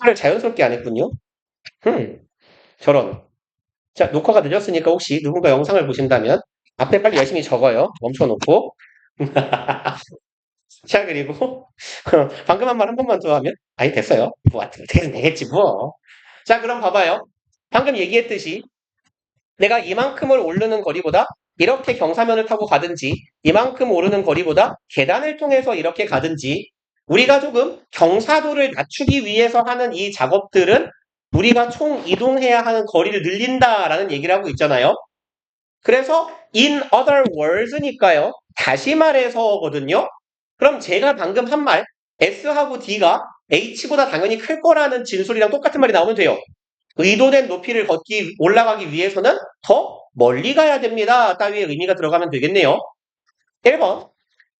말을 자연스럽게 안 했군요. 저런. 자, 녹화가 늦었으니까 혹시 누군가 영상을 보신다면 앞에 빨리 열심히 적어요. 멈춰놓고. 자, 그리고 방금 한 말 한 번만 더 하면 아니 됐어요. 뭐 어떻게든 되겠지 뭐. 자, 그럼 봐봐요. 방금 얘기했듯이 내가 이만큼을 오르는 거리보다 이렇게 경사면을 타고 가든지 이만큼 오르는 거리보다 계단을 통해서 이렇게 가든지 우리가 조금 경사도를 낮추기 위해서 하는 이 작업들은 우리가 총 이동해야 하는 거리를 늘린다라는 얘기를 하고 있잖아요. 그래서 in other words니까요. 다시 말해서거든요. 그럼 제가 방금 한 말 S하고 D가 H보다 당연히 클 거라는 진술이랑 똑같은 말이 나오면 돼요. 의도된 높이를 올라가기 위해서는 더 멀리 가야 됩니다. 따위의 의미가 들어가면 되겠네요. 1번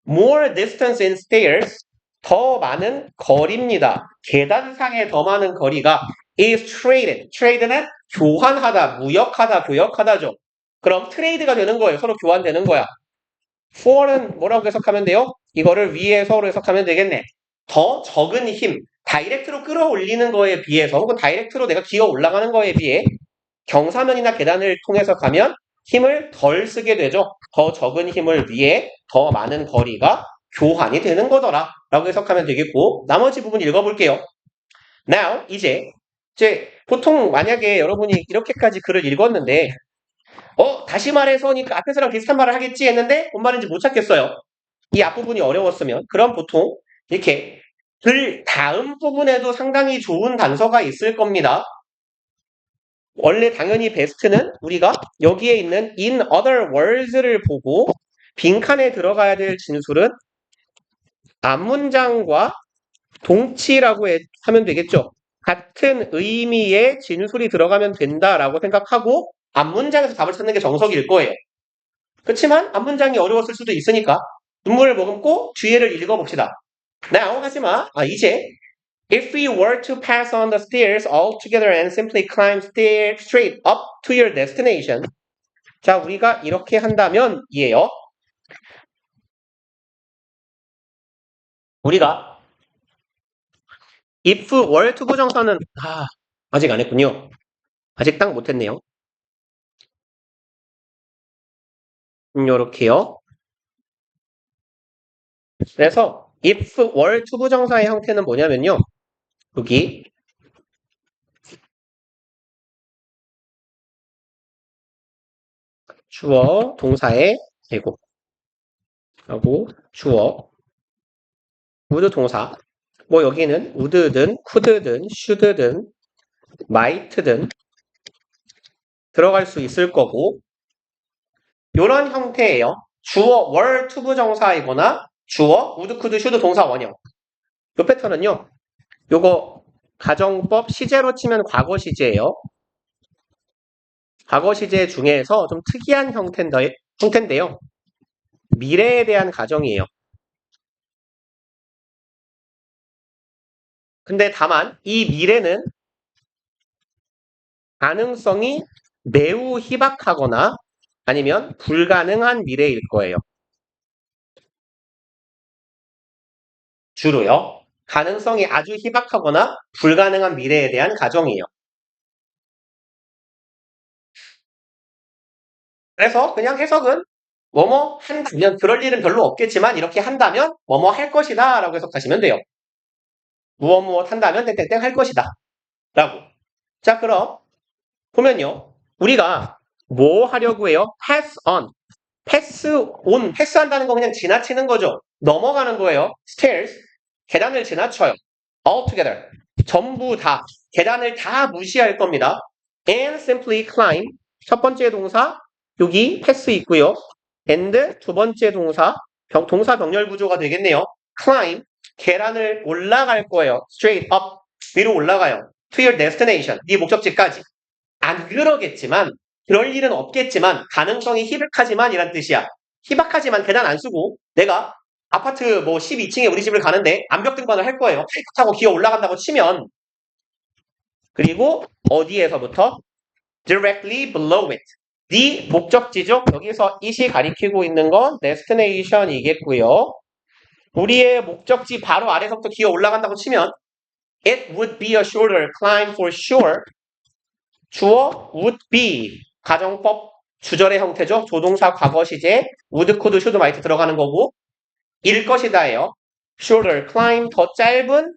more distance in stairs 더 많은 거리입니다. 계단상의 더 많은 거리가 is traded. trade는 교환하다, 무역하다, 교역하다죠. 그럼 트레이드가 되는 거예요. 서로 교환되는 거야. for는 뭐라고 해석하면 돼요? 이거를 위에서로 해석하면 되겠네. 더 적은 힘, 다이렉트로 끌어올리는 거에 비해서 혹은 다이렉트로 내가 기어 올라가는 거에 비해 경사면이나 계단을 통해서 가면 힘을 덜 쓰게 되죠. 더 적은 힘을 위해 더 많은 거리가 교환이 되는 거더라 라고 해석하면 되겠고 나머지 부분 읽어볼게요. Now 이제 보통 만약에 여러분이 이렇게까지 글을 읽었는데 다시 말해서니까 앞에서랑 비슷한 말을 하겠지 했는데 뭔 말인지 못 찾겠어요. 이 앞부분이 어려웠으면 그럼 보통 이렇게 글 다음 부분에도 상당히 좋은 단서가 있을 겁니다. 원래 당연히 베스트는 우리가 여기에 있는 in other words를 보고 빈칸에 들어가야 될 진술은 앞문장과 동치라고 하면 되겠죠. 같은 의미의 진술이 들어가면 된다라고 생각하고 앞문장에서 답을 찾는 게 정석일 거예요. 그렇지만 앞문장이 어려웠을 수도 있으니까 눈물을 머금고 뒤에를 읽어봅시다. Now 하지마. 이제 If we were to pass on the stairs altogether and simply climb straight up to your destination. 자, 우리가 이렇게 한다면 이에요. 우리가 if were to 부정사는 아직 안 했군요. 아직 딱 못했네요. 요렇게요. 그래서 if were to 부정사의 형태는 뭐냐면요. 여기 주어 동사의 제곱 하고 주어 would 동사 뭐 여기는 would든 could든 should든 might든 들어갈 수 있을 거고 이런 형태예요. 주어 were to 부정사이거나 주어 would could should 동사 원형 이 패턴은요. 요거 가정법 시제로 치면 과거 시제예요. 과거 시제 중에서 좀 특이한 형태인데요. 미래에 대한 가정이에요. 근데 다만 이 미래는 가능성이 매우 희박하거나 아니면 불가능한 미래일 거예요. 주로요. 가능성이 아주 희박하거나 불가능한 미래에 대한 가정이에요. 그래서 그냥 해석은 뭐뭐 한다면 그럴 일은 별로 없겠지만 이렇게 한다면 뭐뭐 할 것이다 라고 해석하시면 돼요. 무엇 한다면 땡땡땡 할 것이다 라고. 자 그럼 보면요. 우리가 뭐 하려고 해요? pass on. 패스한다는 거 그냥 지나치는 거죠. 넘어가는 거예요. stairs. 계단을 지나쳐요. altogether. 전부 다. 계단을 다 무시할 겁니다. and simply climb. 첫 번째 동사 여기 패스 있고요. and 두 번째 동사 동사 병렬 구조가 되겠네요. climb. 계단을 올라갈 거예요. straight up. 위로 올라가요. to your destination. 네 목적지까지. 안 그러겠지만 그럴 일은 없겠지만 가능성이 희박하지만 이란 뜻이야. 희박하지만 계단 안 쓰고 내가 아파트 뭐 12층에 우리 집을 가는데 암벽 등반을 할 거예요. 페이크 타고 기어 올라간다고 치면 그리고 어디에서부터? directly below it. 네 목적지죠. 여기서 it이 가리키고 있는 건 destination이겠고요. 우리의 목적지 바로 아래서부터 기어 올라간다고 치면 It would be a shorter climb for sure. 주어 would be 가정법 주절의 형태죠. 조동사 과거 시제 would, could, should, might 들어가는 거고 일 것이다예요. shorter climb 더 짧은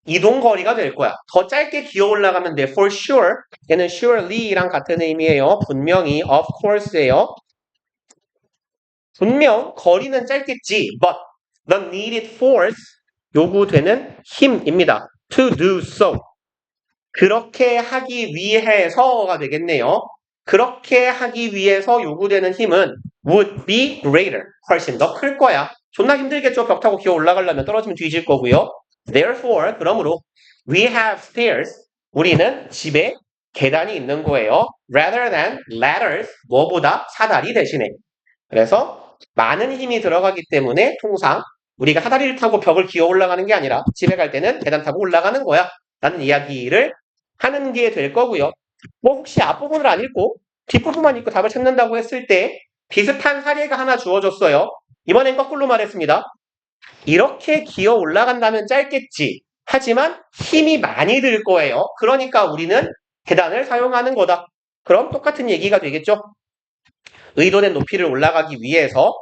이동 거리가 될 거야. 더 짧게 기어 올라가면 돼. For sure. 얘는 surely랑 같은 의미예요. 분명히 of course예요. 분명 거리는 짧겠지. But the needed force 요구되는 힘입니다. To do so. 그렇게 하기 위해서가 되겠네요. 그렇게 하기 위해서 요구되는 힘은 would be greater. 훨씬 더 클 거야. 존나 힘들겠죠. 벽 타고 기어 올라가려면 떨어지면 뒤질 거고요. Therefore, 그러므로 we have stairs. 우리는 집에 계단이 있는 거예요. Rather than ladders. 뭐보다 사다리 대신에. 그래서 많은 힘이 들어가기 때문에 통상 우리가 사다리를 타고 벽을 기어 올라가는 게 아니라 집에 갈 때는 계단 타고 올라가는 거야. 라는 이야기를 하는 게 될 거고요. 뭐 혹시 앞부분을 안 읽고 뒷부분만 읽고 답을 찾는다고 했을 때 비슷한 사례가 하나 주어졌어요. 이번엔 거꾸로 말했습니다. 이렇게 기어 올라간다면 짧겠지. 하지만 힘이 많이 들 거예요. 그러니까 우리는 계단을 사용하는 거다. 그럼 똑같은 얘기가 되겠죠. 의도된 높이를 올라가기 위해서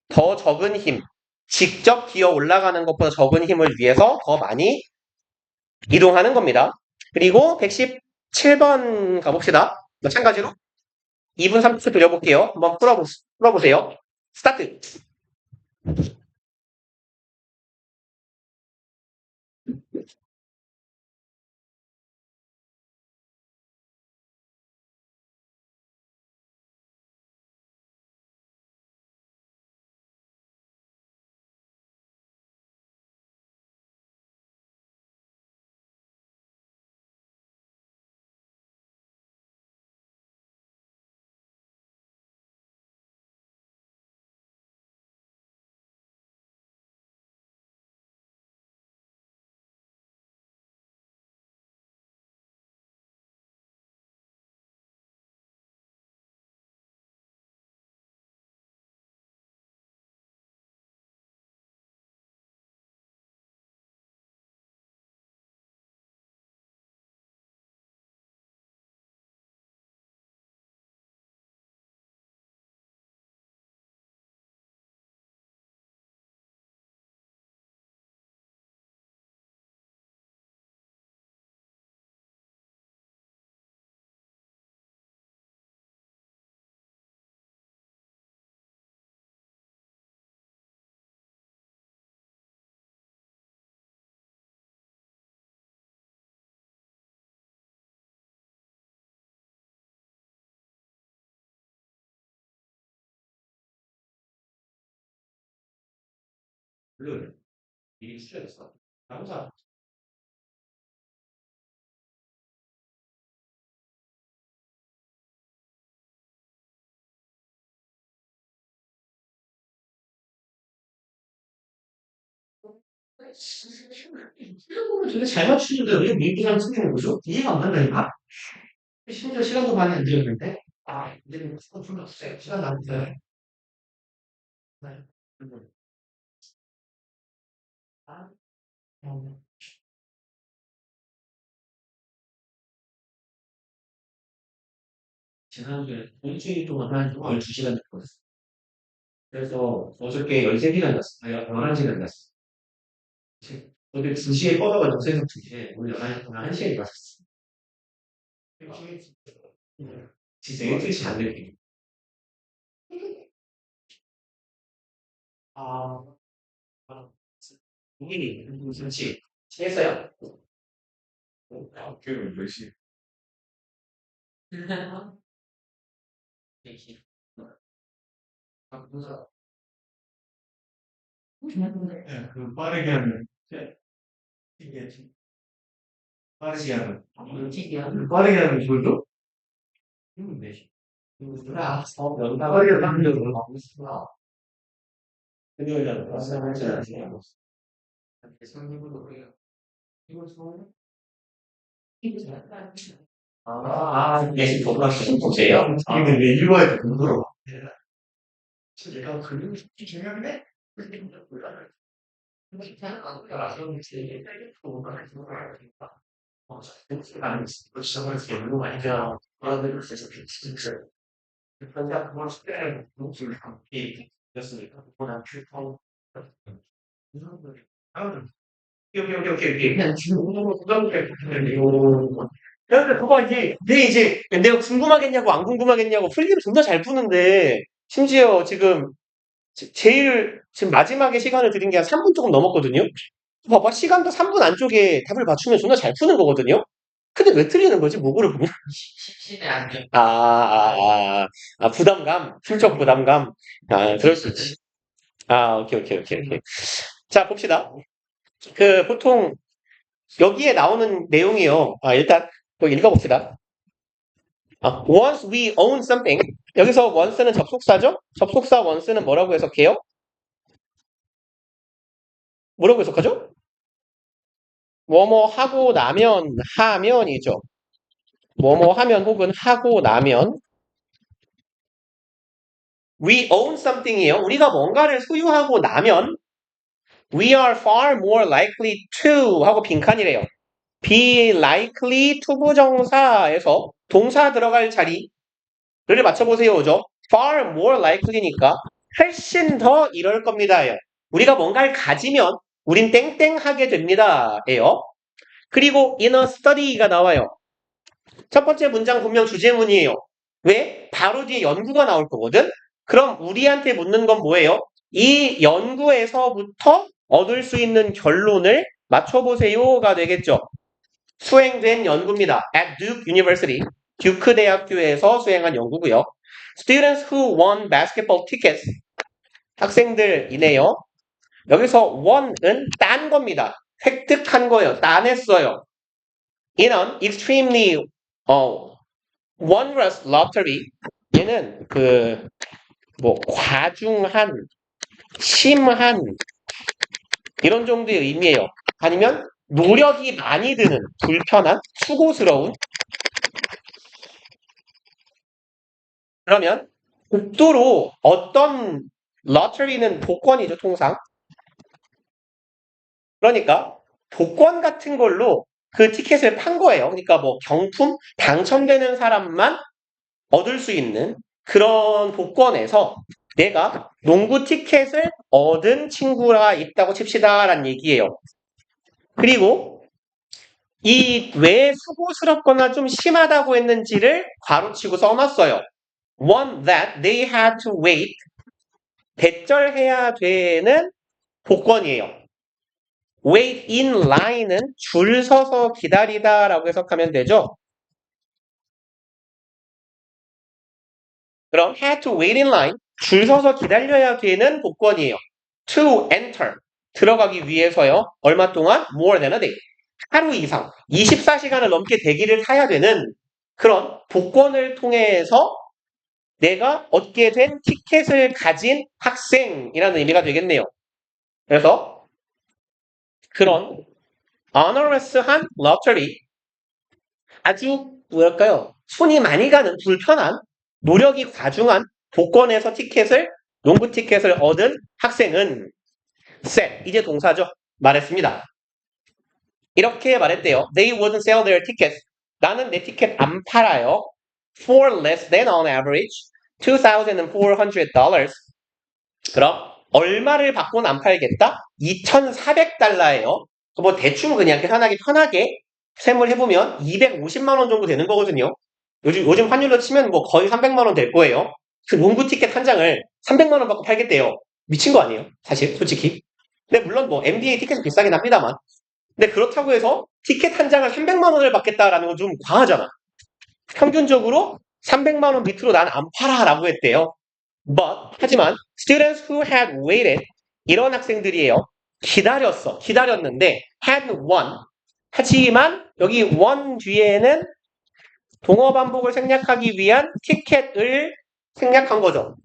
더 적은 힘, 직접 기어 올라가는 것보다 적은 힘을 위해서 더 많이 이동하는 겁니다. 그리고 117번 가봅시다. 마찬가지로 2분 30초 드려볼게요. 한번 풀어보세요. 스타트. 미리 수정했어. 감사. 되게 잘 맞추는데 왜 미리랑 틀리는 거죠? 이해가 안 간다니까? 심지어 시간도 많이 안 들었는데? 아, 이제는 조금 없어요. 시간 안 돼요. 네. 아, 어, 지난주에 일주일 동안 한 12시간 듣고 있어요. 그래서 어저께 13시간 잤어요. 11시간 잤어요. 어제 2시에 뻗어가지고 새벽 2시에 오늘 11시 동안 1시에 일어났어요. 진짜 일주일치 안 될게요. 아, 이게 무슨 치? 했어요? 학교는 몇 시? 네, 그 빠르게 하면 이게 빠르게 하면 빠르게 하면 이걸로 되지. 빠르게 하면 이걸로 금요일날 말씀하지 않으세요? 네, 지금 보세요. 이거 왜 읽어야 돼? 물어. 내가 그림 중요하네? 그런데 그거 이제, 내가 궁금하겠냐고, 안 궁금하겠냐고, 풀리면 존나 잘 푸는데, 심지어 지금, 지금 마지막에 시간을 드린 게 한 3분 조금 넘었거든요? 봐봐, 시간도 3분 안쪽에 답을 맞추면 존나 잘 푸는 거거든요? 근데 왜 틀리는 거지? 뭐고를 보면? 부담감? 심적 부담감? 그럴 수 있지. 오케이. 자, 봅시다. 보통, 여기에 나오는 내용이요. 일단, 또 읽어봅시다. once we own something. 여기서 once는 접속사죠? 접속사 once는 뭐라고 해석해요? 뭐라고 해석하죠? 뭐뭐 하고 나면, 하면이죠. 뭐뭐 하면 혹은 하고 나면. We own something이에요. 우리가 뭔가를 소유하고 나면 we are far more likely to 하고 빈칸이래요. be likely to 부정사에서 동사 들어갈 자리를 맞춰보세요죠. far more likely니까 훨씬 더 이럴 겁니다예요. 우리가 뭔가를 가지면 우린 땡땡 하게 됩니다예요. 그리고 in a study가 나와요. 첫 번째 문장 분명 주제문이에요. 왜? 바로 뒤에 연구가 나올 거거든? 그럼 우리한테 묻는 건 뭐예요? 이 연구에서부터 얻을 수 있는 결론을 맞춰보세요가 되겠죠. 수행된 연구입니다. At Duke University, 듀크 대학교에서 수행한 연구고요. Students who won basketball tickets, 학생들이네요. 여기서 won은 딴 겁니다. 획득한 거예요. 따냈어요. In an extremely wondrous lottery. 얘는 과중한, 심한 이런 정도의 의미예요. 아니면 노력이 많이 드는, 불편한, 수고스러운. 그러면 극도로 어떤 lottery는 복권이죠, 통상. 그러니까 복권 같은 걸로 그 티켓을 판 거예요. 그러니까 경품 당첨되는 사람만 얻을 수 있는 그런 복권에서 내가 농구 티켓을 얻은 친구가 있다고 칩시다라는 얘기예요. 그리고 이 왜 수고스럽거나 좀 심하다고 했는지를 가로치고 써놨어요. One that they had to wait. 대절해야 되는 복권이에요. Wait in line은 줄 서서 기다리다라고 해석하면 되죠. 그럼 had to wait in line, 줄 서서 기다려야 되는 복권이에요. To enter, 들어가기 위해서요. 얼마 동안? More than a day. 하루 이상, 24시간을 넘게 대기를 타야 되는 그런 복권을 통해서 내가 얻게 된 티켓을 가진 학생이라는 의미가 되겠네요. 그래서 그런 onerous한 lottery, 아주 뭐랄까요? 손이 많이 가는 불편한 노력이 과중한 복권에서 농구 티켓을 얻은 학생은 said, 이제 동사죠. 말했습니다. 이렇게 말했대요. They wouldn't sell their tickets. 나는 내 티켓 안 팔아요. For less than on average $2,400. 그럼 얼마를 받고는 안 팔겠다? $2,400예요. 대충 그냥 계산하기 편하게 셈을 해보면 250만 원 정도 되는 거거든요. 요즘 환율로 치면 거의 300만 원 될 거예요. 그 농구 티켓 한 장을 300만 원 받고 팔겠대요. 미친 거 아니에요? 사실 솔직히. 근데 물론 NBA 티켓은 비싸긴 합니다만. 근데 그렇다고 해서 티켓 한 장을 300만 원을 받겠다라는 건 좀 과하잖아. 평균적으로 300만 원 밑으로 난 안 팔아라고 했대요. 하지만 students who had waited, 이런 학생들이에요. 기다렸는데 had won. 하지만 여기 won 뒤에는 동어 반복을 생략하기 위한 티켓을 생략한 거죠.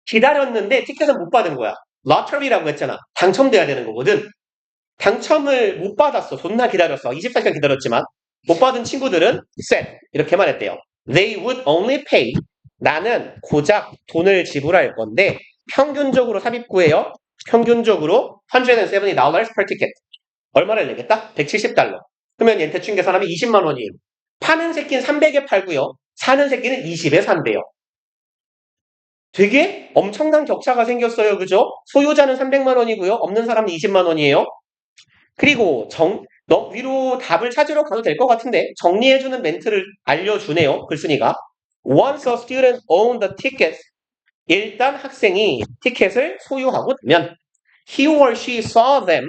기다렸는데 티켓은 못 받은 거야. lottery라고 했잖아. 당첨돼야 되는 거거든. 당첨을 못 받았어. 존나 기다렸어. 24시간 기다렸지만 못 받은 친구들은 said, 이렇게 말했대요. They would only pay. 나는 고작 돈을 지불할 건데 평균적으로 삽입구예요. 평균적으로 $170 per ticket. 얼마를 내겠다? $170. 그러면 얘 대충 계산하면 20만 원이에요. 파는 새끼는 300에 팔고요. 사는 새끼는 20에 산대요. 되게 엄청난 격차가 생겼어요. 그죠? 소유자는 300만 원이고요. 없는 사람은 20만 원이에요. 그리고 너 위로 답을 찾으러 가도 될 것 같은데 정리해주는 멘트를 알려주네요. 글쓴이가. Once a student owned the tickets, 일단 학생이 티켓을 소유하고 나면 he or she saw them,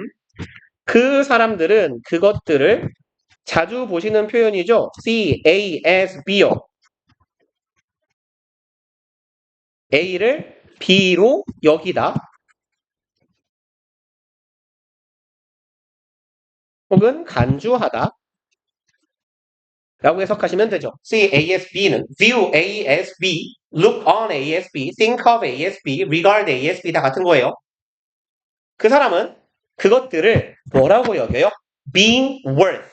그 사람들은 그것들을 자주 보시는 표현이죠. CASB요. A를 B로 여기다 혹은 간주하다 라고 해석하시면 되죠. See ASB는 view ASB, look on ASB, think of ASB, regard ASB 다 같은 거예요. 그 사람은 그것들을 뭐라고 여겨요? Being worth.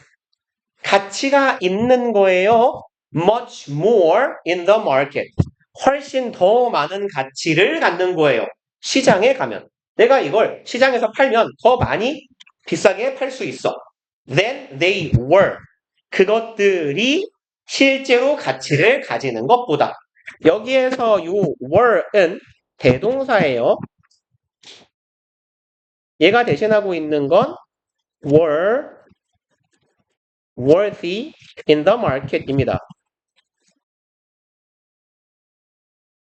가치가 있는 거예요. Much more in the market. 훨씬 더 많은 가치를 갖는 거예요. 시장에 가면. 내가 이걸 시장에서 팔면 더 많이 비싸게 팔 수 있어. Than they were. 그것들이 실제로 가치를 가지는 것보다. 여기에서 요 were은 대동사예요. 얘가 대신하고 있는 건 were worthy in the market입니다.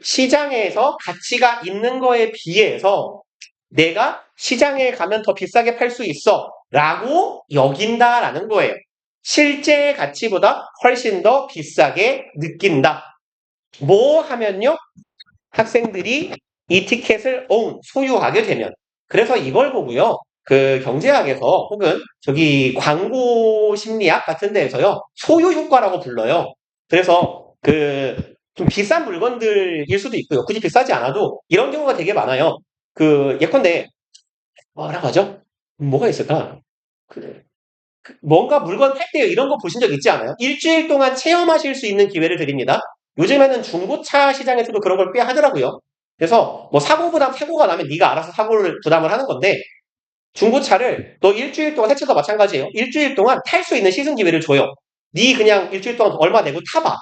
시장에서 가치가 있는 거에 비해서 내가 시장에 가면 더 비싸게 팔 수 있어 라고 여긴다라는 거예요. 실제 가치보다 훨씬 더 비싸게 느낀다. 뭐 하면요? 학생들이 이 티켓을 소유하게 되면. 그래서 이걸 보고요. 그 경제학에서 혹은 저기 광고 심리학 같은 데에서요. 소유 효과라고 불러요. 그래서 그 좀 비싼 물건들일 수도 있고요. 굳이 비싸지 않아도 이런 경우가 되게 많아요. 그 예컨대 뭐라고 하죠? 뭐가 있을까? 그 뭔가 물건 팔 때 이런 거 보신 적 있지 않아요? 일주일 동안 체험하실 수 있는 기회를 드립니다. 요즘에는 중고차 시장에서도 그런 걸 꽤 하더라고요. 그래서 뭐 사고가 나면 네가 알아서 사고를 부담을 하는 건데 중고차를 너 일주일 동안 세차도 마찬가지예요. 일주일 동안 탈 수 있는 시승 기회를 줘요. 네 그냥 일주일 동안 얼마 내고 타봐.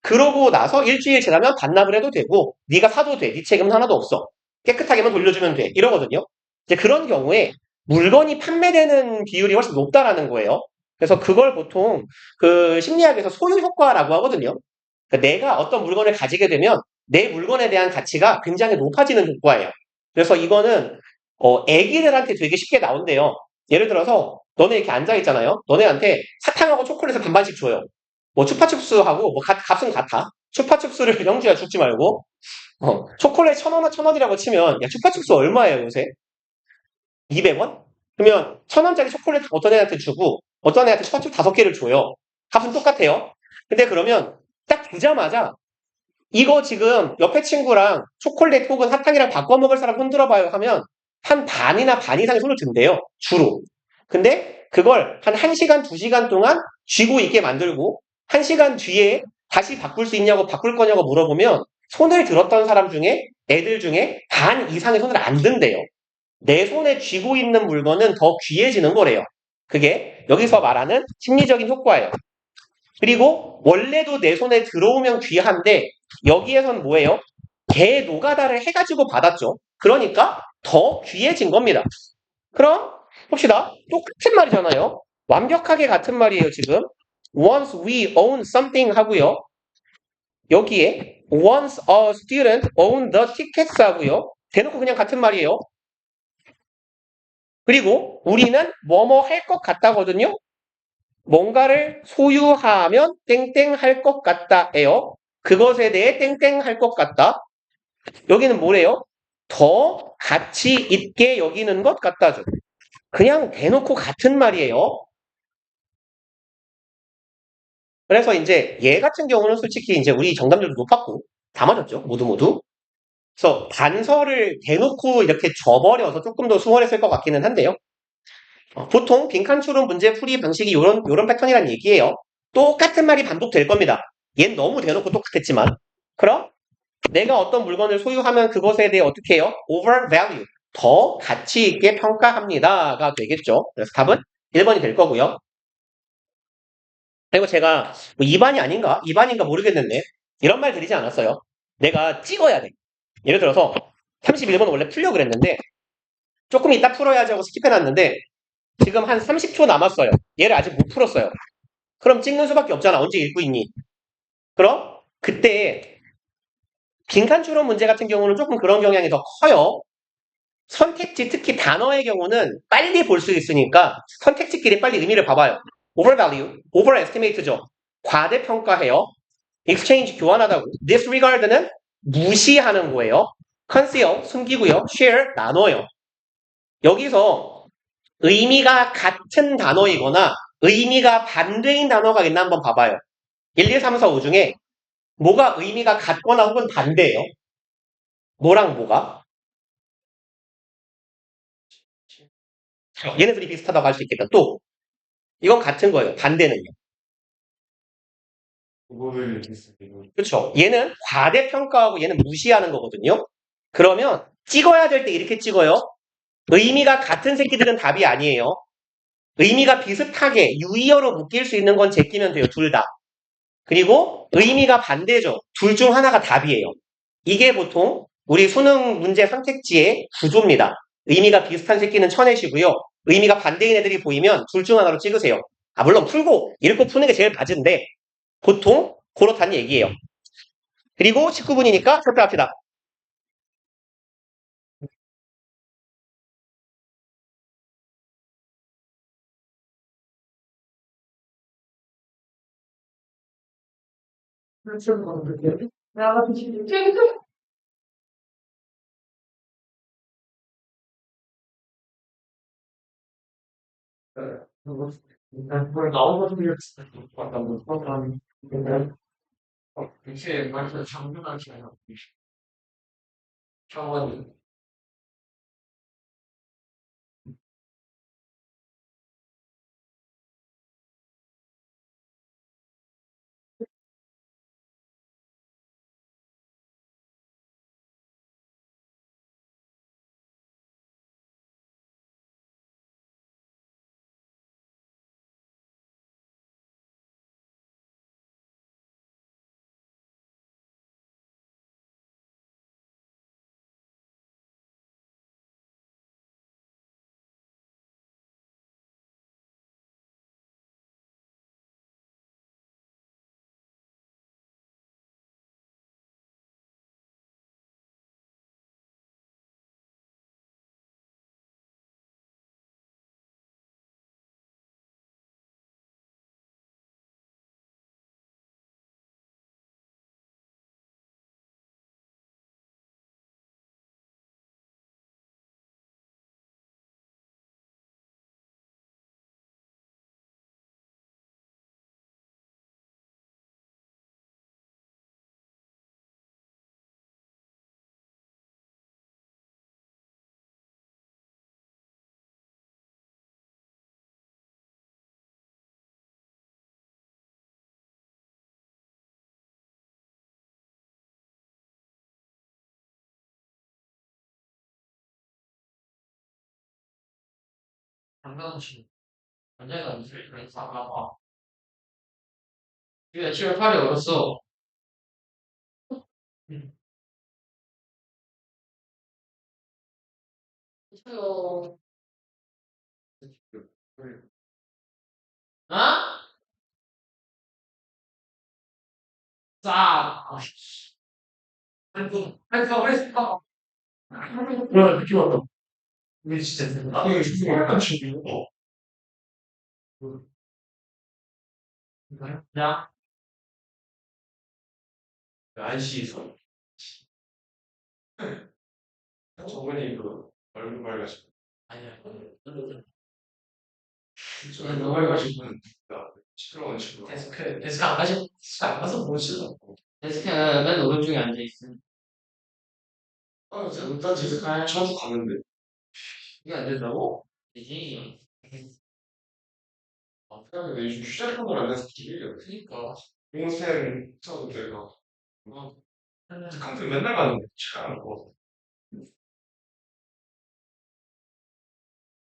그러고 나서 일주일 지나면 반납을 해도 되고 네가 사도 돼. 네 책임은 하나도 없어. 깨끗하게만 돌려주면 돼. 이러거든요. 이제 그런 경우에 물건이 판매되는 비율이 훨씬 높다라는 거예요. 그래서 그걸 보통 그 심리학에서 소유 효과라고 하거든요. 그러니까 내가 어떤 물건을 가지게 되면 내 물건에 대한 가치가 굉장히 높아지는 효과예요. 그래서 이거는 애기들한테 되게 쉽게 나온대요. 예를 들어서 너네 이렇게 앉아 있잖아요. 너네한테 사탕하고 초콜릿을 반반씩 줘요. 뭐 추파춥스하고 뭐 값은 같아. 추파춥스를 영주야 죽지 말고 초콜릿 1,000원이라고 치면 야 추파춥스 얼마예요 요새? 200원? 그러면 1,000원짜리 초콜릿 어떤 애한테 주고 어떤 애한테 추파춥스 5개를 줘요. 값은 똑같아요. 근데 그러면 딱 주자마자 이거 지금 옆에 친구랑 초콜릿 혹은 사탕이랑 바꿔 먹을 사람 손 들어봐요 하면 한 반이나 반 이상의 손을 든대요. 주로. 근데 그걸 한 1시간, 2시간 동안 쥐고 있게 만들고 1시간 뒤에 다시 바꿀 수 있냐고 바꿀 거냐고 물어보면 손을 들었던 사람 중에 애들 중에 반 이상의 손을 안 든대요. 내 손에 쥐고 있는 물건은 더 귀해지는 거래요. 그게 여기서 말하는 심리적인 효과예요. 그리고 원래도 내 손에 들어오면 귀한데 여기에선 뭐예요? 개 노가다를 해가지고 받았죠. 그러니까 더 귀해진 겁니다. 그럼 봅시다. 똑같은 말이잖아요. 완벽하게 같은 말이에요, 지금. Once we own something 하고요. 여기에 once a student owned the tickets 하고요. 대놓고 그냥 같은 말이에요. 그리고 우리는 뭐뭐 할 것 같다거든요. 뭔가를 소유하면 땡땡 할 것 같다예요. 그것에 대해 땡땡 할 것 같다. 여기는 뭐래요? 더 가치 있게 여기는 것 같다죠. 그냥 대놓고 같은 말이에요. 그래서 이제 얘 같은 경우는 솔직히 이제 우리 정답률도 높았고 다 맞았죠. 모두. 그래서 단서를 대놓고 이렇게 줘버려서 조금 더 수월했을 것 같기는 한데요. 보통 빈칸 추론 문제 풀이 방식이 요런 패턴이란 얘기예요. 똑같은 말이 반복될 겁니다. 얘는 너무 대놓고 똑같았지만 그럼 내가 어떤 물건을 소유하면 그것에 대해 어떻게 해요? overvalue. 더 가치 있게 평가합니다가 되겠죠. 그래서 답은 1번이 될 거고요. 그리고 제가 뭐 2반이 아닌가? 2반인가 모르겠는데 이런 말 드리지 않았어요. 내가 찍어야 돼. 예를 들어서 31번 원래 풀려고 그랬는데 조금 이따 풀어야지 하고 스킵해놨는데 지금 한 30초 남았어요. 얘를 아직 못 풀었어요. 그럼 찍는 수밖에 없잖아. 언제 읽고 있니? 그럼 그때 빈칸 추론 문제 같은 경우는 조금 그런 경향이 더 커요. 선택지, 특히 단어의 경우는 빨리 볼 수 있으니까 선택지끼리 빨리 의미를 봐봐요. overvalue, overestimate죠. 과대평가해요. exchange, 교환하다고. disregard는 무시하는 거예요. conceal, 숨기고요. share, 나눠요. 여기서 의미가 같은 단어이거나 의미가 반대인 단어가 있나 한번 봐봐요. 1, 2, 3, 4, 5 중에 뭐가 의미가 같거나 혹은 반대예요? 뭐랑 뭐가? 얘네들이 비슷하다고 할 수 있겠다. 또 이건 같은 거예요. 반대는요. 그렇죠. 얘는 과대평가하고 얘는 무시하는 거거든요. 그러면 찍어야 될 때 이렇게 찍어요. 의미가 같은 새끼들은 답이 아니에요. 의미가 비슷하게 유의어로 묶일 수 있는 건 제끼면 돼요. 둘 다. 그리고 의미가 반대죠. 둘 중 하나가 답이에요. 이게 보통 우리 수능 문제 선택지의 구조입니다. 의미가 비슷한 새끼는 쳐내시고요. 의미가 반대인 애들이 보이면 둘 중 하나로 찍으세요. 아, 물론 풀고 읽고 푸는 게 제일 맞은데 보통 그렇다는 얘기예요. 그리고 19분이니까 설명합시다.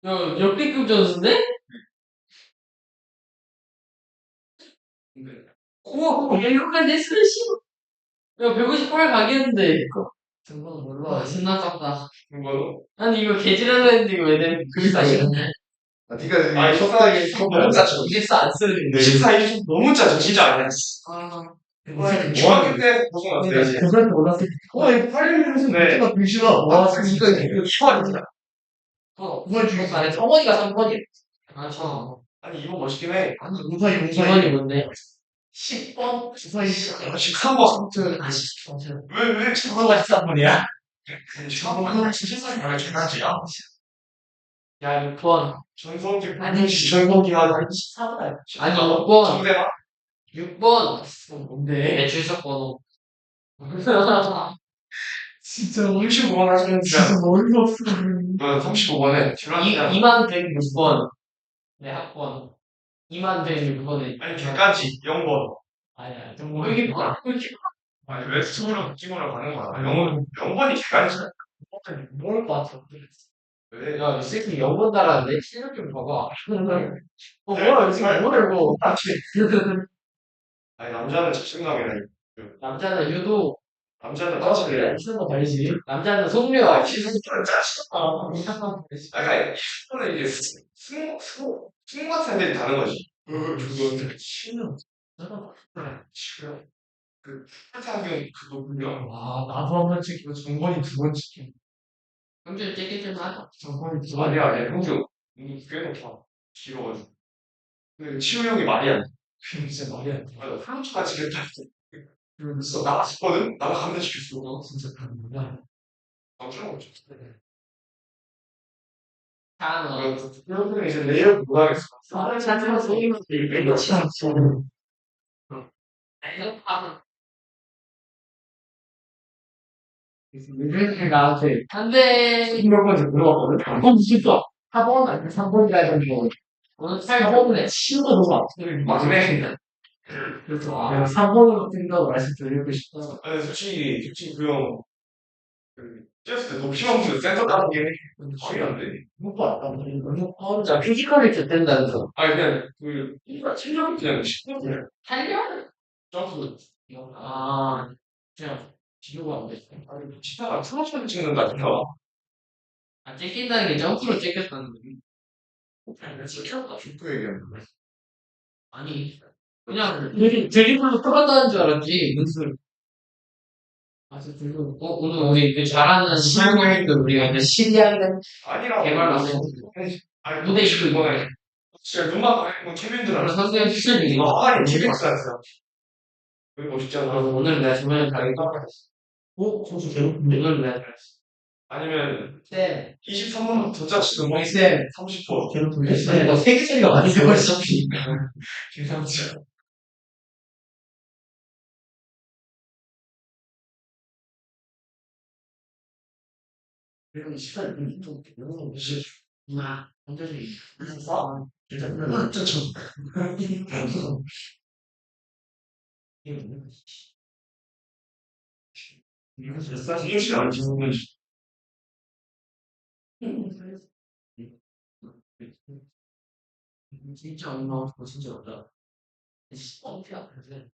역대급 점수인데? 우와, 이거까지 했으면 씨발. 야, 158 가겠는데. 등본 몰라. 신나 깝다. 이거는 아니, 이거 개지랄라 했는데 이거 왜 돼? 그니까, 니가 아니, 속삭이 너무 짜죠. 이랬어, 안 쓰는 24, 20 너무 짜죠 진짜 아니야. 아, 중학교 때 고생 왔어요 이제. 그걸 몰랐을 때. 와 이거 8일에서 네. 병신아. 와, 이거 희망이야. 그걸 중에서 안 해. 성원이가 3번이래. 아, 아니 이거 멋있긴 해. 아니, 기원이 뭔데? 10번 주사위 13번. 왜 성원가 13번이야? 저번에 세상에 말해 장난치야. 야, 6번. 전성기 아니, 전성기 하나 14번. 아니, 6번. 정대만 6번. 뭔데? 매출석 번호. 진짜 35번 하시면 진짜 어이가 없어. 35번에 2106번. 내 학번. 2106번에. 아니 객관지 0번. 아니야, 좀 모르겠다. 아니 왜 스스로 찍으러 가는 거야? 0번이 객관지야. 모를 것 같아. 왜? 야, 이 새끼 0번 달았는데? 실력 좀 봐봐. 뭐야, 이 새끼 뭐야, 이거. 아니 남자는 자신감이라. 남자는 유도. 남자는 짜증이래. 쓰는 거 달지. 남자는 속력. 진짜 짜증. 약간 이거는 이제 승 같은 애들이 다른 거지. 그거 신은. 지금 그 탈타경 그거 보면 와, 나도 한 번 찍히고 정권이 두 번 찍히고. 형준 찍기 좀 하자. 정권이 두 번. 아니야 형주 꽤 높아. 길어가지고. 근데 치우 형이 말이 안 돼. 진짜 말이 안 돼. 맞아. 프랑스까지 그랬다. 그러면서 나갔었거든? 나가 감대시켰어. 너 진짜 그런구나. 깜짝 놀랐어. 다음은. 형들은 이제 레이업 못하겠어. 나를 찾으면 소리만 들리게 놓지 않지. 나한테 안 돼. 이런 거지 물어봤거든? 그럼 진짜 4번 아니면 3번이라 해가지고 오늘 4번에 치우가 너무 아프더니 맞네. 그래서 아 3번으로 생각을 말씀드리고 싶다. 아니, 솔직히 그 형, 뛰었을 때 높이만 보면 센터 따는 게 거의 안 돼. 못 봤다. 혼자 피지컬이 좋댄다면서. 아니, 그냥, 체력이 그냥 10분 탄력? 점프. 아 그냥 비교가 안 돼. 아니, 치다가 트로트를 찍는다니까. 아 찍힌다는 게 점프로 찍혔다는 거지. 아니, 치켜가 죽고 얘기하는 거야. 아니 그냥 드리블로 들어간다는 줄 알았지. 무슨 아주 드리블. 오늘 우리 그 잘하는 실무행도 우리가 이제 시리아는 아니라고. 개발 안 해. 아니, 무대 입고 이번에. 진짜 눈만 가리고 케빈들 그런 알았어. 선수의 수준이 이거. 아니, 케빈들 알았어. 왜 멋있잖아. 오늘 내가 주변에 가기 깜빡했어. 선수 배고픈데 오늘 내가 잘했어. 아니면, 네. 23번 더 짜치는 거. 네. 30번. 배고픈데? 너 세계짜리가 많이 배웠어. 계산치. 그리고 이 시간이 좀 너무 완전히 일단 이거 사실 안 찍는 진짜 얼마 없고 진짜 없다. 10번 피야 그래.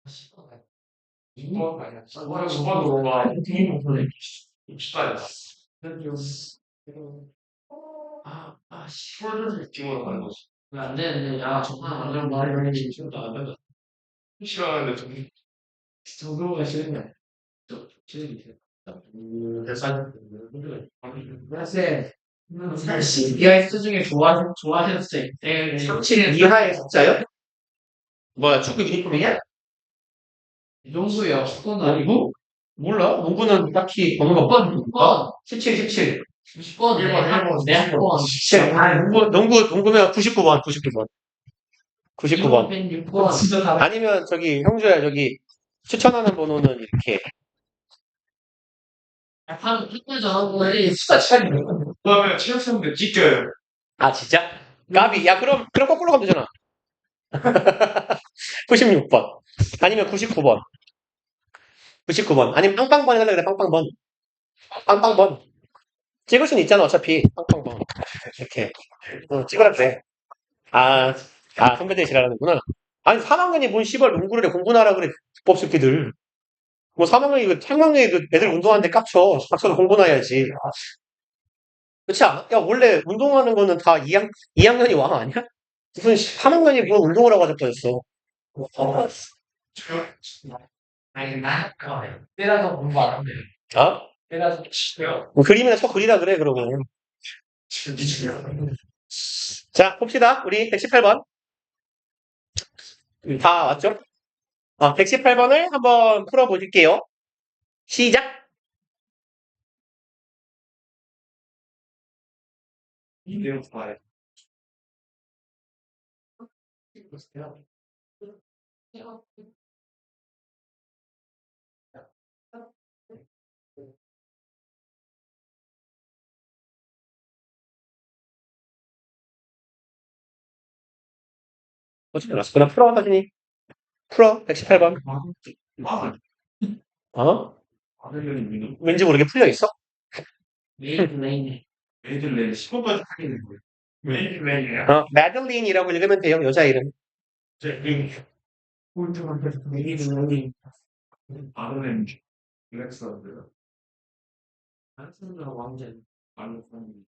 10번 가야. 2번 아니야. 4번도 와. 되게 못 보내. 60번이다. 시골을 느낌으로 가는 거지. 왜안 되는데? 야, 정말 완전 말이 지금도 안 된다. 싫어하는데 좀. 정도가 싫네. 좀 싫은 게 대산. 글쎄, 30 이하의 숫자 중에 좋아하는 숫자 있대. 37 이하의 숫자요? 뭐야, 축구 유니폼이냐? 이 정도야. 축구는 아니고. 몰라. 농구는 딱히 번호가 몇 번? 6번. 17, 17. 90번. 내 학번. 17. 아, 농구면 99번, 99번. 99번. 106번. 진짜 다. 아니면 형주야, 추천하는 번호는 이렇게. 한 전화번호에 숫자 차이 몇 번? 그다음에 체육생들 찢겨요. 아, 진짜? 까비. 야, 그럼 거꾸로 가면 되잖아. 96번. 아니면 99번. 99번. 아니면 빵빵번 해달라 그래, 빵빵번. 빵빵번. 찍을 수는 있잖아, 어차피. 팡팡팡. 이렇게. 찍으라도 돼. 아, 선배들이 지랄하는구나. 아니, 3학년이 뭔 씨발 농구를 해. 공부나 하라 그래. 불법 새끼들. 뭐 3학년이, 3학년이 애들 운동하는데 깝쳐. 깝쳐도 공부나 해야지. 그렇지 않아? 야, 원래 운동하는 거는 다 2학년이 왕 아니야? 무슨 3학년이 뭐 운동을 하고 자빠졌어. 아니, 나, 때라서 공부 안 하면 돼. 아? 때라서 치고요. 뭐 그림이나 쳐 그리라 그래, 그러면. 자, 봅시다. 우리 118번. 다 왔죠? 118번을 한번 풀어보실게요. 시작! 이 내용 봐야 어떻게 알았어? 그럼 풀어, 사진이. 풀어, 118번. 아, 어? 아들년이 왠지 모르게 풀려 있어? 메인, 메인. 애들 내일 15번째 하게 된 거예요. 메인, 메인이야. 마들린이라고 읽으면 돼요, 여자 이름. 메인. 아들년 렉서들 한승과 왕자. 아들년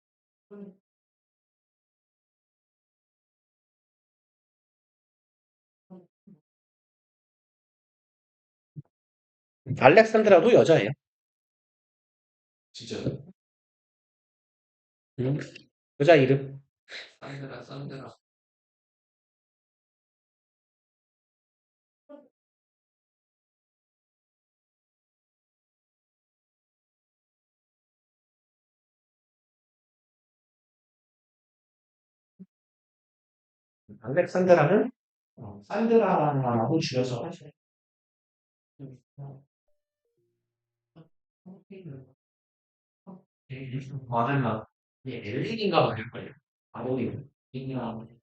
알렉산드라도 여자예요. 진짜요? 여자 이름. 싼드라. 알렉산드라는 산드라라고 줄여서 하죠. 마들라. 예, 엘린인가 말일걸요. 아버지. 엘린이나 아버지.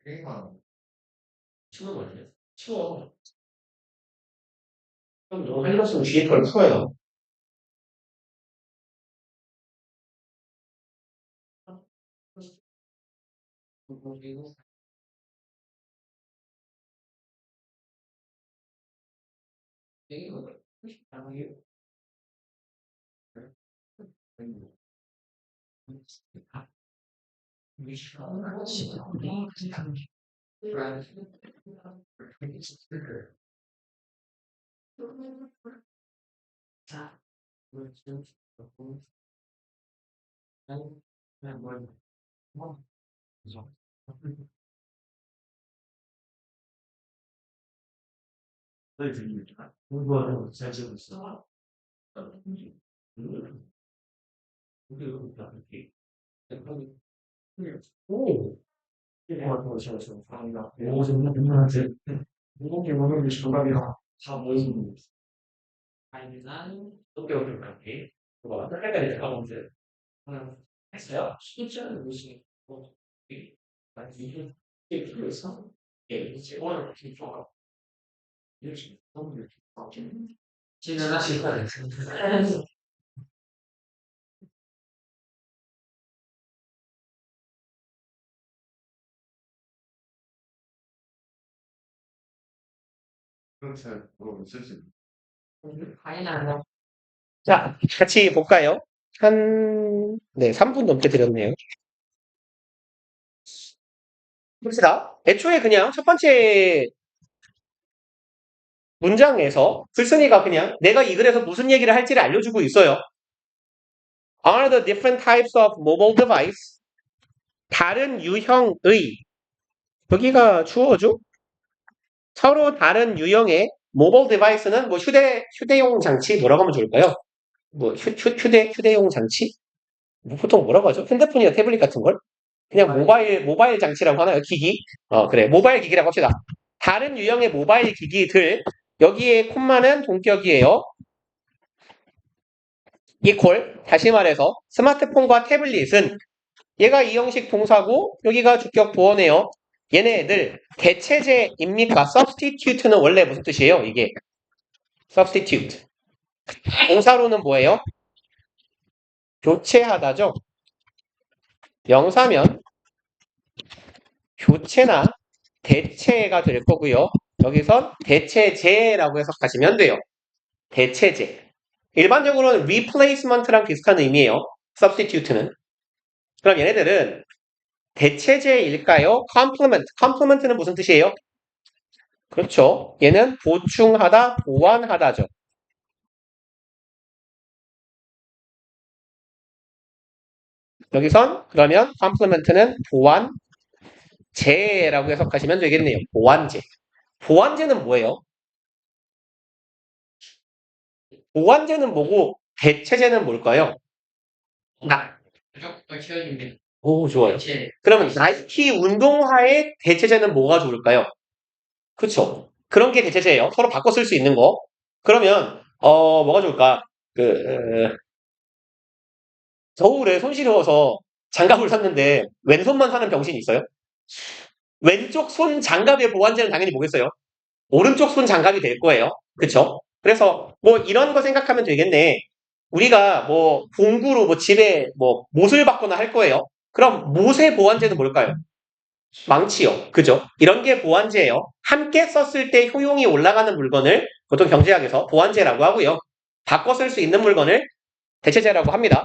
게임하는 치워 버려요. 치워. 그럼 너 헬러스는 뒤에 걸 풀어요. 그리고 되게 당연히 자, 걸 들립니다. 공부하는 잘 지고 있어. 오, 오, 정말 무겁게 먹는 게 정답이야. 다 모이는 아니면 어떻게 어떨까요? 그거 설레가 될까 먼저 했어요. 실제로 무슨 뭐 이게 필요해서 이제 오늘 이렇게 좋아. 이렇게 너무 이렇게 진행하실 거예요. 그럼 잘 모르겠을 수 아니나 자, 같이 볼까요? 네, 3분 넘게 드렸네요. 봅시다. 애초에 그냥 첫 번째 문장에서 글쓴이가 그냥 내가 이 글에서 무슨 얘기를 할지를 알려주고 있어요. Are the different types of mobile device? 다른 유형의 여기가 주어죠? 서로 다른 유형의 모바일 디바이스는 뭐 휴대용 장치 뭐라고 하면 좋을까요? 뭐 휴대용 장치? 뭐 보통 뭐라고 하죠? 핸드폰이나 태블릿 같은 걸? 그냥 모바일 장치라고 하나요? 기기? 그래. 모바일 기기라고 합시다. 다른 유형의 모바일 기기들 여기에 콤마는 동격이에요. 이퀄 다시 말해서 스마트폰과 태블릿은 얘가 이 형식 동사고 여기가 주격 보어네요. 얘네들 대체제입니까? substitute는 원래 무슨 뜻이에요? 이게 substitute. 동사로는 뭐예요? 교체하다죠. 명사면 교체나 대체가 될 거고요. 여기선 대체제라고 해석하시면 돼요. 대체제. 일반적으로는 replacement랑 비슷한 의미예요. substitute는. 그럼 얘네들은 대체제일까요? complement는 무슨 뜻이에요? 그렇죠. 얘는 보충하다, 보완하다죠. 여기선 그러면 complement는 보완제라고 해석하시면 되겠네요. 보완제. 보완제는 뭐예요? 보완제는 뭐고 대체제는 뭘까요? 무조건 키워줍니다. 오, 좋아요. 대체. 그러면 나이키 운동화의 대체제는 뭐가 좋을까요? 그쵸. 그런 게 대체제예요. 서로 바꿔 쓸 수 있는 거. 그러면 뭐가 좋을까? 겨울에 손 시려워서 장갑을 샀는데 왼손만 사는 병신이 있어요? 왼쪽 손 장갑의 보완제는 당연히 뭐겠어요? 오른쪽 손 장갑이 될 거예요. 그쵸? 그래서 뭐 이런 거 생각하면 되겠네. 우리가 뭐 공구로 뭐 집에 뭐 못을 받거나 할 거예요. 그럼 못의 보완제는 뭘까요? 망치요. 그죠? 이런 게 보완제예요. 함께 썼을 때 효용이 올라가는 물건을 보통 경제학에서 보완제라고 하고요. 바꿔 쓸 수 있는 물건을 대체제라고 합니다.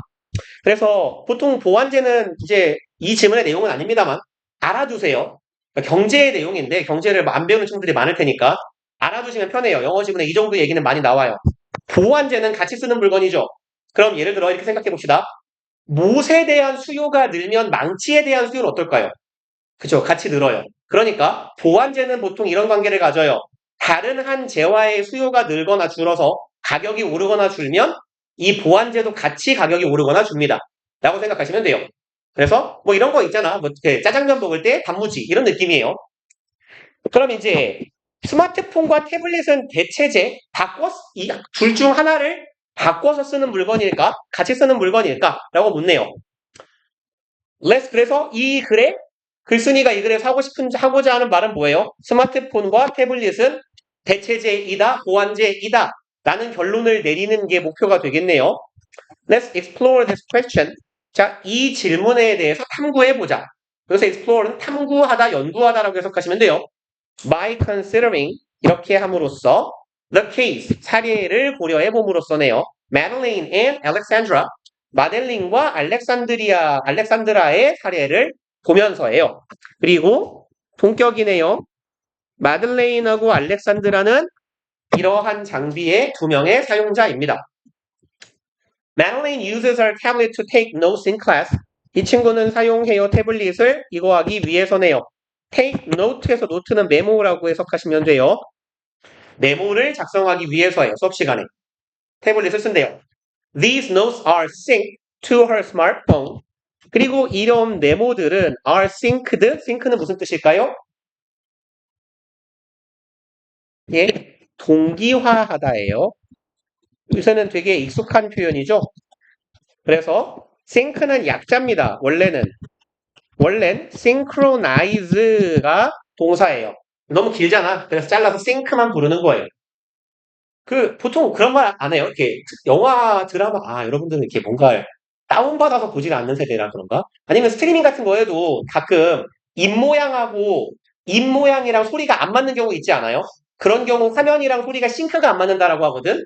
그래서 보통 보완제는 이제 이 지문의 내용은 아닙니다만 알아두세요. 그러니까 경제의 내용인데 경제를 안 배우는 친구들이 많을 테니까 알아두시면 편해요. 영어 지문에 이 정도 얘기는 많이 나와요. 보완제는 같이 쓰는 물건이죠. 그럼 예를 들어 이렇게 생각해 봅시다. 못에 대한 수요가 늘면 망치에 대한 수요는 어떨까요? 그죠? 같이 늘어요. 그러니까 보완제는 보통 이런 관계를 가져요. 다른 한 재화의 수요가 늘거나 줄어서 가격이 오르거나 줄면 이 보완제도 같이 가격이 오르거나 줍니다. 라고 생각하시면 돼요. 그래서 뭐 이런 거 있잖아. 뭐 짜장면 먹을 때 단무지 이런 느낌이에요. 그럼 이제 스마트폰과 태블릿은 대체제 이 둘 중 하나를 바꿔서 쓰는 물건일까? 같이 쓰는 물건일까? 라고 묻네요. 그래서 이 글에 글쓴이가 이 글에 하고자 하는 말은 뭐예요? 스마트폰과 태블릿은 대체제이다, 보완제이다 라는 결론을 내리는 게 목표가 되겠네요. Let's explore this question. 자, 이 질문에 대해서 탐구해보자. 그래서 explore는 탐구하다, 연구하다라고 해석하시면 돼요. By considering 이렇게 함으로써 the case, 사례를 고려해봄으로써네요. Madeline and Alexandra, 마델린과 알렉산드라의 사례를 보면서예요. 그리고 동격이네요. 마들레인하고 알렉산드라는 이러한 장비의 두 명의 사용자입니다. Madeline uses her tablet to take notes in class. 이 친구는 사용해요 태블릿을 이거 하기 위해서네요. take note에서 노트는 메모라고 해석하시면 돼요. 메모를 작성하기 위해서예요. 수업 시간에. 태블릿을 쓴대요. These notes are synced to her smartphone. 그리고 이런 메모들은 are synced. sync는 무슨 뜻일까요? 예, 동기화하다예요. 요새는 되게 익숙한 표현이죠. 그래서 sync는 약자입니다. 원래는 synchronize가 동사예요. 너무 길잖아. 그래서 잘라서 sync만 부르는 거예요. 보통 그런 말 안 해요. 이렇게 영화, 드라마, 여러분들은 이렇게 뭔가 다운받아서 보질 않는 세대라 그런가? 아니면 스트리밍 같은 거에도 가끔 입 모양이랑 소리가 안 맞는 경우 있지 않아요? 그런 경우 화면이랑 소리가 싱크가 안 맞는다라고 하거든?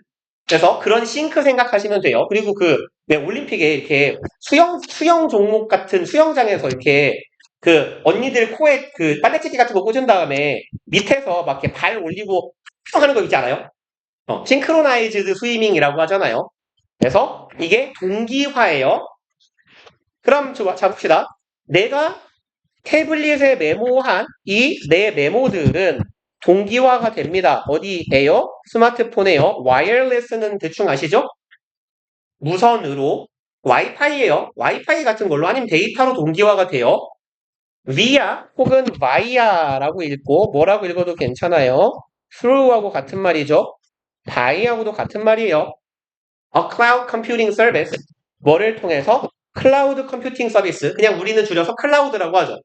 그래서 그런 싱크 생각하시면 돼요. 그리고 왜 올림픽에 이렇게 수영 종목 같은 수영장에서 이렇게 언니들 코에 빨래집기 같은 거 꽂은 다음에 밑에서 막 이렇게 발 올리고 하는 거 있지 않아요? 싱크로나이즈드 스위밍이라고 하잖아요. 그래서 이게 동기화예요. 그럼 자 봅시다. 내가 태블릿에 메모한 이 내 메모들은 동기화가 됩니다. 어디에요? 스마트폰에요. 와이어리스는 대충 아시죠? 무선으로 와이파이예요. 와이파이 같은 걸로 아니면 데이터로 동기화가 돼요. via 혹은 via라고 읽고 뭐라고 읽어도 괜찮아요. through하고 같은 말이죠. by하고도 같은 말이에요. A cloud computing service 뭐를 통해서 클라우드 컴퓨팅 서비스 그냥 우리는 줄여서 클라우드라고 하죠.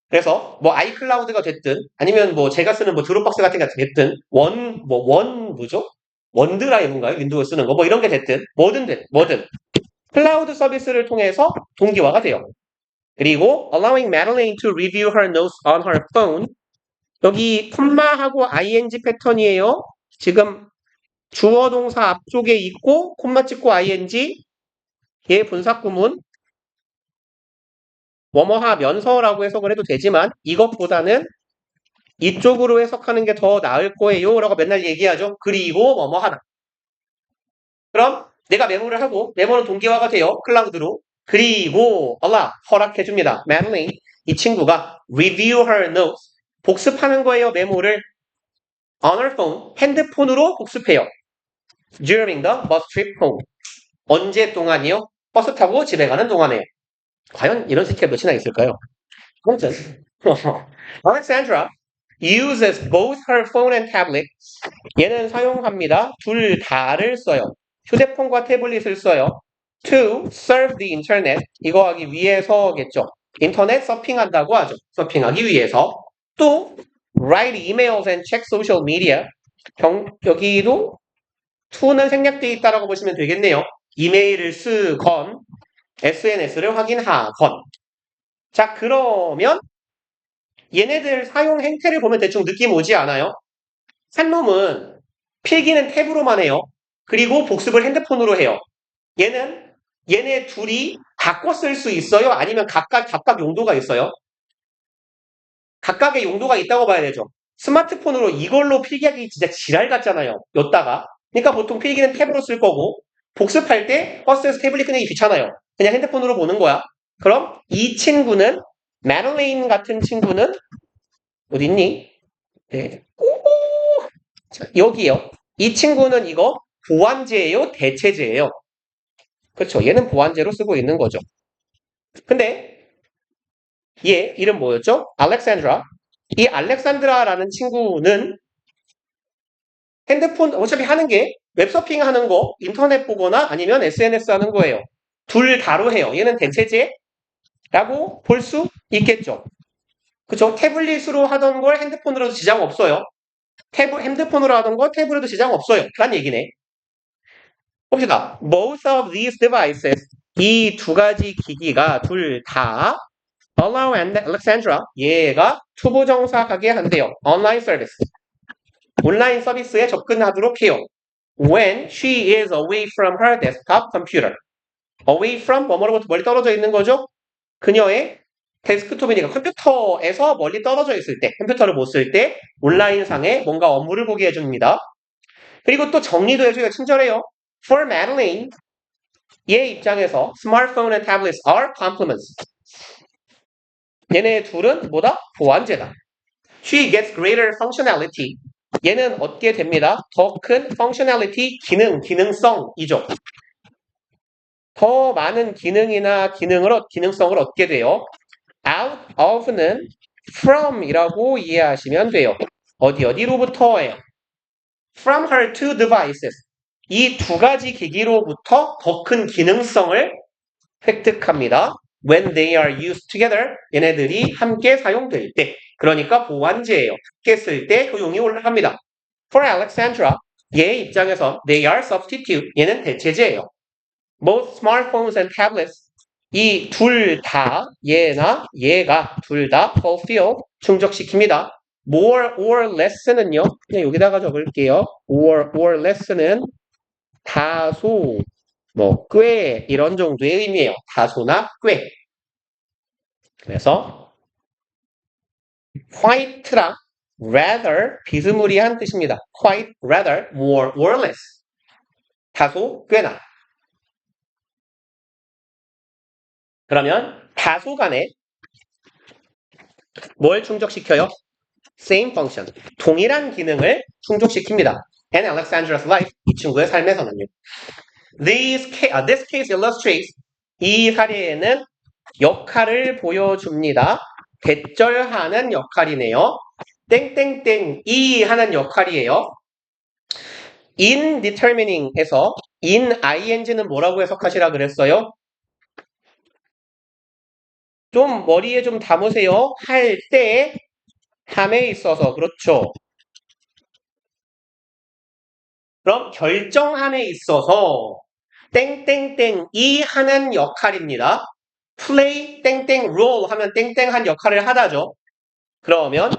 그래서 뭐 아이클라우드가 됐든 아니면 뭐 제가 쓰는 뭐 드롭박스 같은 게 됐든 뭐죠? 원드라이브인가요? 윈도우 쓰는 거 뭐 이런 게 됐든 뭐든 클라우드 서비스를 통해서 동기화가 돼요. 그리고 allowing Madeline to review her notes on her phone 여기 콤마하고 ing 패턴이에요. 지금 주어 동사 앞쪽에 있고 콤마 찍고 ing 얘 분사구문 뭐뭐하면서라고 해석을 해도 되지만 이것보다는 이쪽으로 해석하는 게 더 나을 거예요 라고 맨날 얘기하죠. 그리고 뭐뭐하다. 그럼 내가 메모를 하고 메모는 동기화가 돼요. 클라우드로. 그리고 허락해줍니다. Madeline 이 친구가 review her notes 복습하는 거예요. 메모를 on her phone 핸드폰으로 복습해요. During the bus trip home 언제 동안이요? 버스 타고 집에 가는 동안에 과연 이런 스킬이 몇이나 있을까요? 아무튼 Alexandra uses both her phone and tablet 얘는 사용합니다. 둘 다를 써요. 휴대폰과 태블릿을 써요. To surf the internet 이거 하기 위해서겠죠. 인터넷 서핑한다고 하죠. 서핑하기 위해서. 또 write emails and check social media 여기도 to는 생략되어 있다라고 보시면 되겠네요. 이메일을 쓰건 SNS를 확인하건 자 그러면 얘네들 사용 행태를 보면 대충 느낌 오지 않아요? 한 놈은 필기는 탭으로만 해요. 그리고 복습을 핸드폰으로 해요. 얘네 둘이 바꿔 쓸 수 있어요? 아니면 각각 용도가 있어요? 각각의 용도가 있다고 봐야 되죠. 스마트폰으로 이걸로 필기하기 진짜 지랄 같잖아요. 였다가. 그러니까 보통 필기는 탭으로 쓸 거고 복습할 때 버스에서 태블릿 꺼내기 귀찮아요. 그냥 핸드폰으로 보는 거야. 그럼 이 친구는 마들레인 같은 친구는 어딨니? 네. 자, 여기요. 이 친구는 이거 보완제예요? 대체제예요? 그렇죠. 얘는 보완제로 쓰고 있는 거죠. 근데 얘 이름 뭐였죠? 알렉산드라. 이 알렉산드라라는 친구는 핸드폰 어차피 하는 게 웹서핑 하는 거, 인터넷 보거나 아니면 SNS 하는 거예요. 둘 다로 해요. 얘는 대체제라고 볼 수 있겠죠. 그쵸? 태블릿으로 하던 걸 핸드폰으로도 지장 없어요. 핸드폰으로 하던 거 태블릿도 지장 없어요. 란 얘기네. 봅시다. Both of these devices 이 두 가지 기기가 둘 다 allow Alexandra 얘가 투부정사하게 한대요. 온라인 서비스. 온라인 서비스에 접근하도록 해요. When she is away from her desktop computer. Away from 뭐뭐로부터 멀리 떨어져 있는 거죠? 그녀의 데스크톱이니까 컴퓨터에서 멀리 떨어져 있을 때, 컴퓨터를 못 쓸 때 온라인상에 뭔가 업무를 보게 해줍니다. 그리고 또 정리도 해줘요. 친절해요. For Madeline, 얘 입장에서 smartphone and tablets are complements. 얘네 둘은 뭐다? 보완제다. She gets greater functionality. 얘는 얻게 됩니다. 더 큰 functionality, 기능성이죠. 더 많은 기능성을 얻게 돼요. Out of는 from이라고 이해하시면 돼요. 어디로부터예요? From her two devices. 이 두 가지 기기로부터 더 큰 기능성을 획득합니다. When they are used together. 얘네들이 함께 사용될 때. 그러니까 보완제예요. 함께 쓸 때 효용이 올라갑니다. For Alexandra. 얘 입장에서 they are substitute. 얘는 대체제예요. Both smartphones and tablets. 이 둘 다, 얘나 얘가 둘 다 fulfill, 충족시킵니다. more or less는요, 그냥 여기다가 적을게요. more or less는 다소, 꽤 이런 정도의 의미예요. 다소나 꽤. 그래서 white랑 rather 비스무리한 뜻입니다. quite, rather, more or less. 다소, 꽤나. 그러면 다소 간에 뭘 충족시켜요? same function. 동일한 기능을 충족시킵니다. And Alexandra's life. 이 친구의 삶에서는요. This case illustrates. 이 사례에는 역할을 보여줍니다. 대절하는 역할이네요. 땡땡땡이 하는 역할이에요. in determining에서 in ing는 뭐라고 해석하시라 그랬어요? 좀 머리에 좀 담으세요. 할 때 함에 있어서 그렇죠. 그럼 결정함에 있어서 땡땡땡이 하는 역할입니다. play 땡땡 role 하면 땡땡한 역할을 하다죠. 그러면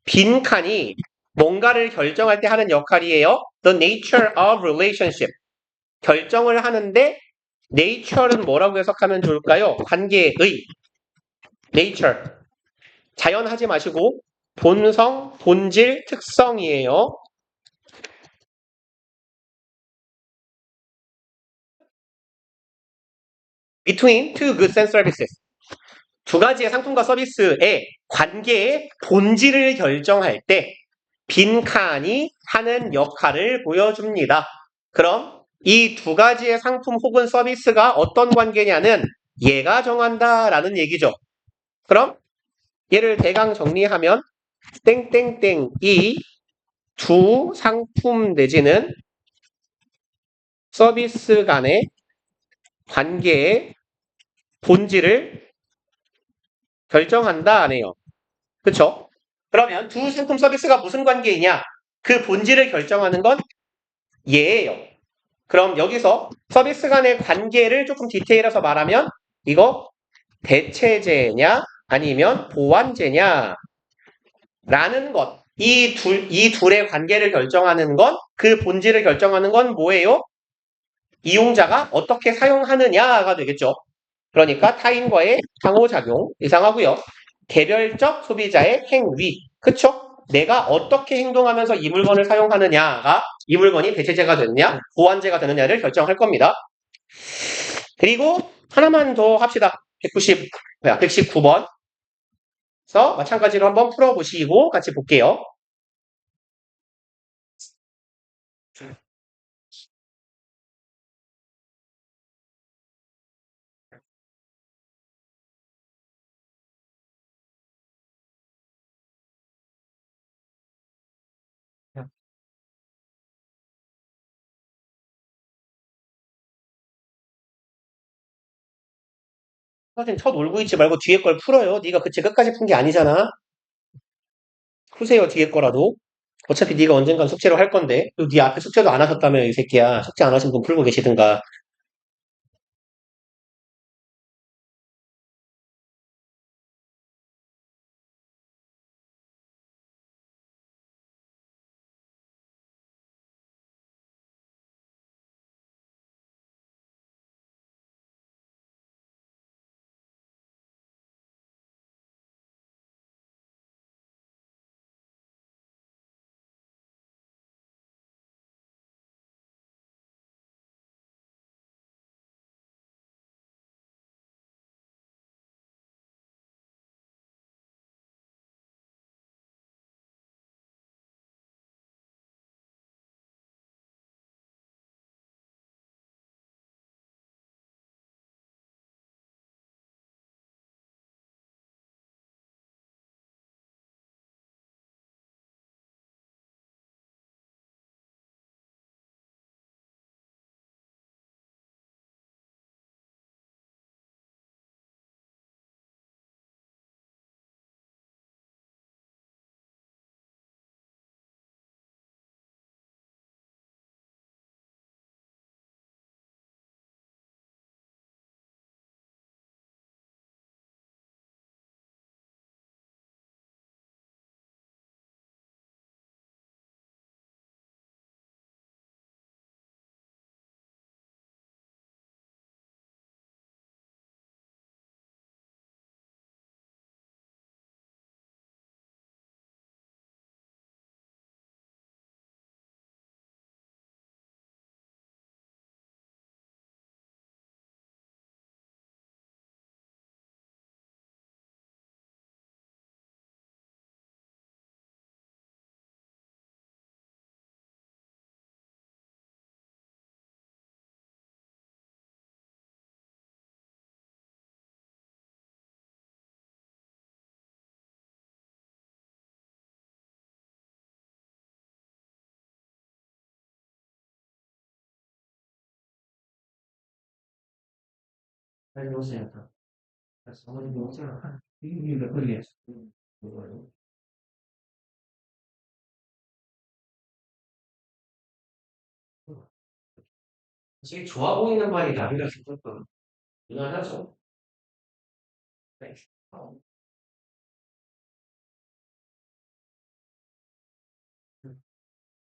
빈칸이 뭔가를 결정할 때 하는 역할이에요. The nature of relationship. 결정을 하는데 nature는 뭐라고 해석하면 좋을까요? 관계의 nature. 자연 하지 마시고 본성, 본질, 특성이에요. Between two goods and services. 두 가지의 상품과 서비스의 관계의 본질을 결정할 때 빈칸이 하는 역할을 보여줍니다. 그럼 이 두 가지의 상품 혹은 서비스가 어떤 관계냐는 얘가 정한다라는 얘기죠. 그럼 얘를 대강 정리하면 땡땡땡이 두 상품 내지는 서비스 간의 관계의 본질을 결정한다 하네요. 그쵸? 그러면 두 상품 서비스가 무슨 관계이냐? 그 본질을 결정하는 건 얘예요. 그럼 여기서 서비스 간의 관계를 조금 디테일해서 말하면 이거 대체제냐 아니면 보완제냐 라는 것. 이 둘의 관계를 결정하는 건, 그 본질을 결정하는 건 뭐예요? 이용자가 어떻게 사용하느냐가 되겠죠. 그러니까 타인과의 상호작용 이상하고요. 개별적 소비자의 행위. 그쵸? 내가 어떻게 행동하면서 이 물건을 사용하느냐가 이 물건이 대체제가 되느냐, 보완제가 되느냐를 결정할 겁니다. 그리고 하나만 더 합시다. 119번. 그래서 마찬가지로 한번 풀어보시고 같이 볼게요. 선생님 첫 놀고 있지 말고 뒤에 걸 풀어요. 네가 그치 끝까지 푼 게 아니잖아. 푸세요 뒤에 거라도. 어차피 네가 언젠간 숙제로 할 건데. 그리고 네 앞에 숙제도 안 하셨다며 이 새끼야. 숙제 안 하신 분 풀고 계시든가. 빨리 오세요. 그래서 어머니 오세요. 이게 몇 번이에요? 솔직히 좋아 보이는 말이 답이라서 조금 무난하죠. 네.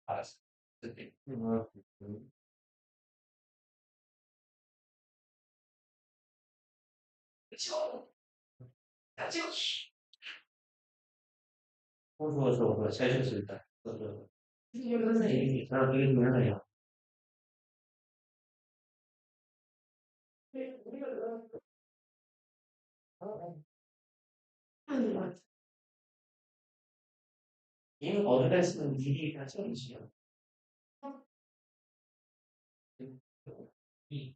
알았어. 네. 그쵸? 맞죠? 좋아. 잘 쳤습니다. 선생님, 저랑 이게 뭐냐면 얘는 어디다 쓰는 일이 가정이지요. 이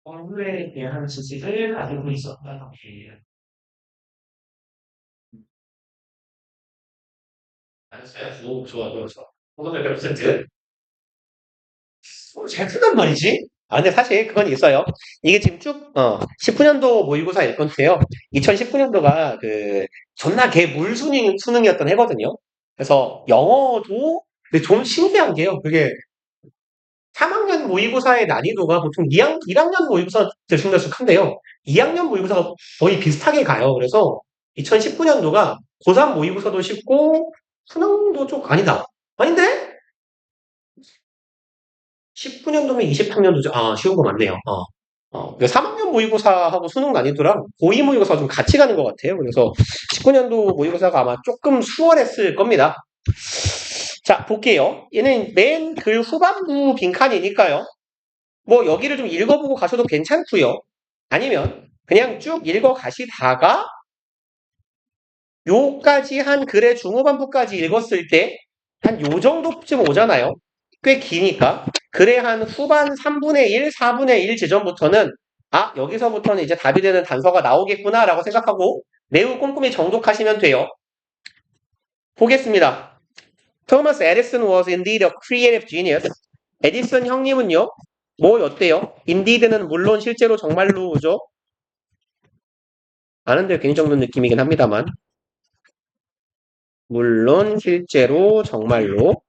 언어에 대한 지식을 가지고 있었다는 얘기예요. 알았어요? 오, 좋아. 오늘 몇 퍼센트? 잘 크단 말이지? 아, 근데 사실 그건 있어요. 이게 지금 쭉, 19년도 모의고사일 건데요. 2019년도가 존나 개 수능이었던 해거든요. 그래서 영어도, 근데 좀 신기한 게요. 그게 3학년 모의고사의 난이도가 보통 1학년 모의고사 들쑥날쑥한데요. 2학년 모의고사가 거의 비슷하게 가요. 그래서 2019년도가 고3 모의고사도 쉽고, 수능도 좀, 아니다. 아닌데? 19년도면 20학년도죠. 아, 쉬운 거 맞네요. 3학년 모의고사하고 수능 난이도랑 고2 모의고사가 좀 같이 가는 것 같아요. 그래서 19년도 모의고사가 아마 조금 수월했을 겁니다. 자, 볼게요. 얘는 맨 글 후반부 빈칸이니까요. 뭐 여기를 좀 읽어보고 가셔도 괜찮고요. 아니면 그냥 쭉 읽어 가시다가 요까지 한 글의 중후반부까지 읽었을 때 한 요 정도쯤 오잖아요. 꽤 기니까. 글의 한 후반 3분의 1, 4분의 1 지점부터는 아, 여기서부터는 이제 답이 되는 단서가 나오겠구나라고 생각하고 매우 꼼꼼히 정독하시면 돼요. 보겠습니다. Thomas Edison was indeed a creative genius. 에디슨 형님은요, 뭐였대요? indeed는 물론 실제로 정말로죠. 아는데 괜히 적는 느낌이긴 합니다만. 물론 실제로 정말로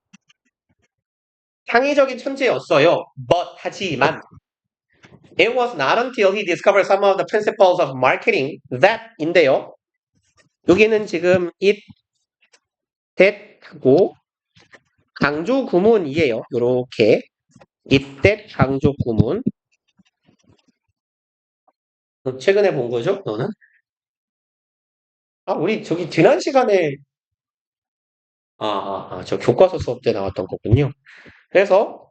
창의적인 천재였어요. But 하지만 it was not until he discovered some of the principles of marketing that 인데요. 여기는 지금 it, that 하고 강조 구문이에요. 요렇게 it, that 강조 구문. 최근에 본 거죠? 너는? 아, 우리 저기 지난 시간에 저 교과서 수업 때 나왔던 거군요. 그래서